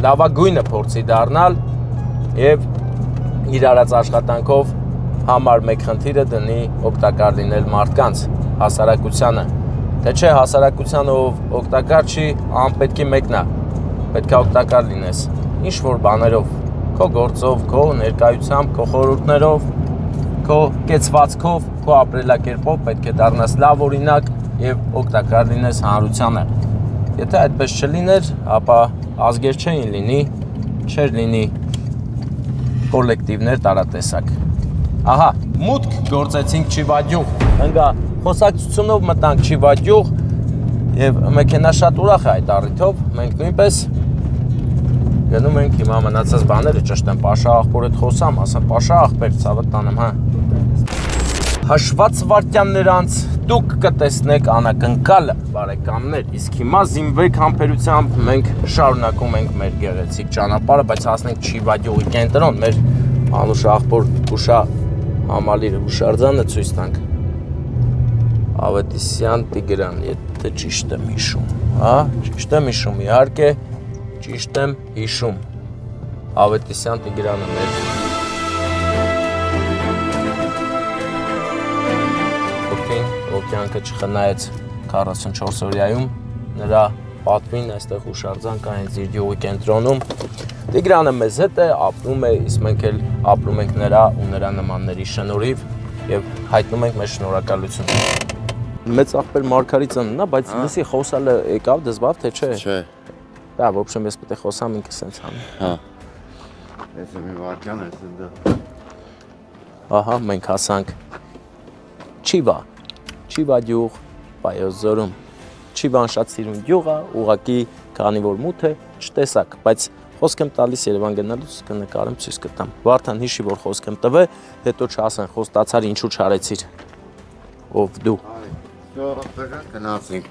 լավագույնը փորձի դառնալ եւ իր արած աշխատանքով համար մեկ խնդիրը դնի օգտակար լինել մարդկանց, հասարակությանը։ Թե չէ հասարակությանը ով օգտակար չի, անպետքի մեկն է, պետք է օգտակար լինես, ինչ որ բաներով, քո գործով, քո ներկայությամբ, քո խորհուրդներով, քո կեցվածքով, քո ապրելակերպով պետք է դառնաս լավ օրինակ եւ օգտակար լինես հանրությանը։ Եթե այդպես չլիներ, ապա ազգեր չէին լինի, չէր լինի կոլեկտիվներ տարատեսակ։ Ահա, մուտք գործեցինք Չիվադյուղ, ընկա խոսակցությունով մտանք Չիվադյուղ եւ մեքենա շատ ուրախ է այդ առիթով, մենք նույնպես գնում ենք հիմա մնացած բաները ճշտեմ, Պաշա աղբոր հետ խոսամ, ասեմ Պաշա աղբեր ցավը տանեմ, հա։ Հաշված վայրկյաններ անց դուք կտեսնեք անակնկալը, բարեկամներ, իսկ հիմա զինվեք համբերությամբ, մենք շարունակում ենք մեր գեղեցիկ ճանապարհը, բայց հասնենք Չիվադյուղի կենտրոն, մեր Անուշ աղբոր Ուշա համալիրը հուշարձանը ցույց տանք։ Ավետիսյան Տիգրան, եթե ճիշտ եմ հիշում, հա, ճիշտ եմ հիշում, իհարկե, ճիշտ եմ հիշում։ Ավետիսյան Տիգրանը մեր կյանքը չխնայեց 44-օրյայում, նրա պատվին այստեղ հուշարձան կա հենց իր գյուղի կենտրոնում։ Տիգրանը մեզ հետ է, ապրում է, իսկ մենք էլ ապրում ենք նրա ու նրա նմանների շնորհիվ եւ հայտնում ենք մեր շնորհակալությունը։ Մեծ աղբեր Մարգարիտյանն է, բայց լսի խոսալը եկավ դզբավ թե չէ։ Չէ։ Դա в общем ես պետք է խոսամ ինքը սենց անի։ Հա։ Ես մի վարքան ես դա։ Ահա մենք հասանք Չիվադյուղ, Վայոց ձորում։ չի բան շատ սիրուն գյուղ է, ուղղակի քանի որ մութ է, չտեսակ, բայց խոսք եմ տալիս Երևան գնալուց կնկարեմ ցույց կտամ։ Վարդան հիշի որ խոսք եմ տվել, հետո չասեն խոստացար ինչու չարեցիր։ Ով դու։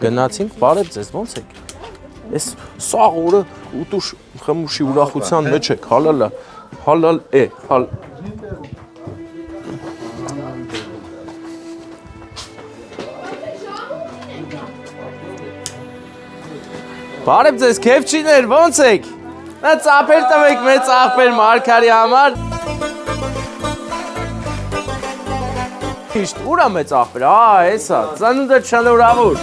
Գնացինք, բարև ձեզ, ո՞նց եք։ Այս սաղ օրը ուտուշ խմուշի ուրախության մեջ եք, հալալ է, հալ։ Բարև ձեզ, քեֆչիներ, ո՞նց եք։ Նա ծափեր տվեք մեծ աղբեր Մարգարի համար։ Իշտ, ուր է մեծ աղբեր, հեսա, ծանունդը չանորավոր։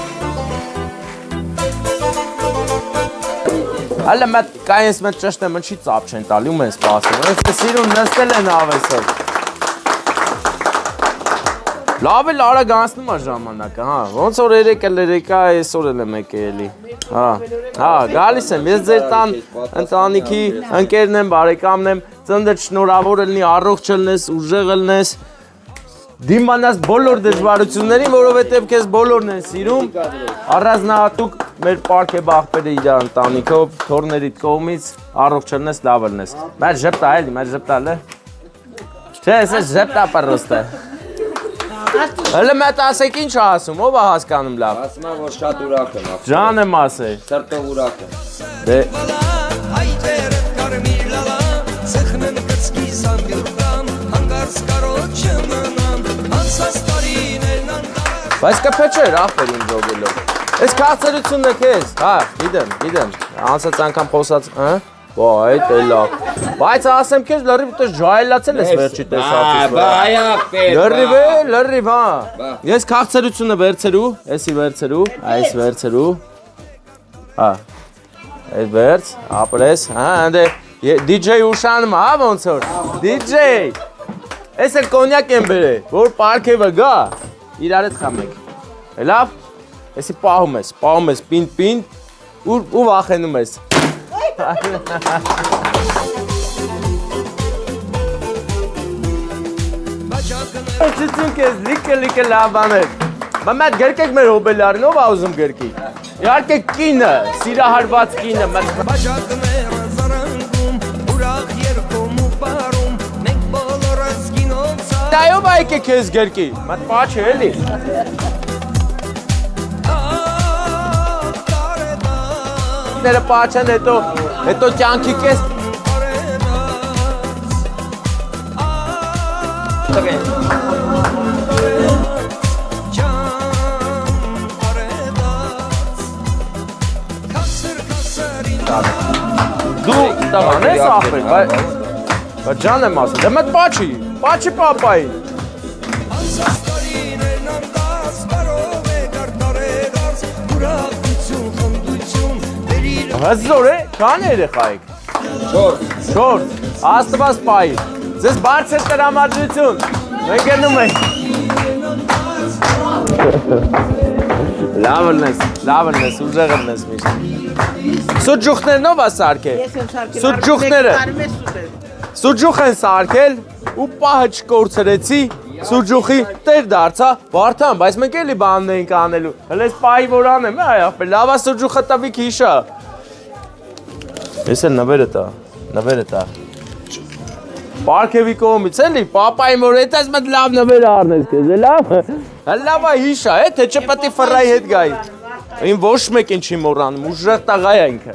Հալը մետ կայենց մետ ճշտ է մնչի ծապ չեն տալի, ու մեն սպասում, ես սիրուն նստել են ավեսով։ Լավ էլ արագ անցնում է ժամանակը, հա, ոնց որ երեկը լերեկա, այսօր էլ եմ եկել էլի, հա, գալիս եմ, ես ձեր տան ընտանիքի ընկերն եմ, բարեկամն եմ, ծնդը շնորհավոր ելնի, առողջ ելնես, ուժեղ ելնես, դիմանաս բոլոր դժվարություններին, որովհետև քեզ բոլորն են սիրում, առանձնահատուկ մեր պարքեբ աղբերը իր ընտանիքով, թորներիդ կողմից, առողջ ելնես, լավ ելնես, մեր ժպտա էլի, մեր ժպտա լե, չէ, ես ես ժպտա պրոստ է, հլը մետ ասեք ինչ ասում, ով է հասկանում լավ, ասում եմ, որ շատ ուրախ եմ, Ջան եմ ասել, սրտով ուրախ եմ, դե, Բայց կպեչեր աղբեր իմ ժոգելով, ես կաղցերությունն է կեզ, հա, գիտեմ, անցած անգամ խոսած, բա, այդ է լավ, բայց ասեմ կեզ լրիվ տես ժայլացել ես վերջի տեսացից լրիվ, հա, ես կաղցերությունը վերցերու, եսի վերցերու, այս վերցերու, հա, այդ վերց, ապրես, հա, անդե, DJ ուշանում, հա, ոնց որ, DJ, ես էլ կոնյակ եմ բերը, որ պարքևը գա, իրար էդ խամեք, լավ, եսի պահում ես, պինդ, ու վախենում ես, Չություն կեզ լիքը լավ բաներ, մետ գերկեք մեր հոբելարին, ով աուզում գերկիկ, իհարկե կինը, սիրահարված կինը, Այով այք է կեզ գերկի, մետ պաչ է էլի Ները պաչ են, հետո կյանքի կեզ Դու տղան ես աղբեր, բայց ջան եմ ասել, դե մետ պաչի պապայի Հզոր է, կան երեխա եք Չորդ, աստված պայի Ձեզ բարձր տրամադրություն, մենք գնում ենք Լավ ըլնես, ուժեղ ըլնես միշտ Սուջուխներն ով է սարքել, սուջուխ են սարքել ու պահը չկործրեցի Սուջուխի տեր դարձա, Վարդան, բայց մենք էլի բանն էինք անելու, հլես պայի որ անեմ, լավա սուջուխը տվիք հիշա Ես էլ նվերը տա Պարքևի կողմից էլի, պապային որ հետ ես մտ լավ նվերը արնես կեզ, լավա հիշա, թե չպետի ֆռայի հետ գայի Իմ ոչ մեկ ինչ չի մորանում, ուժեղ տաղայ է ինքը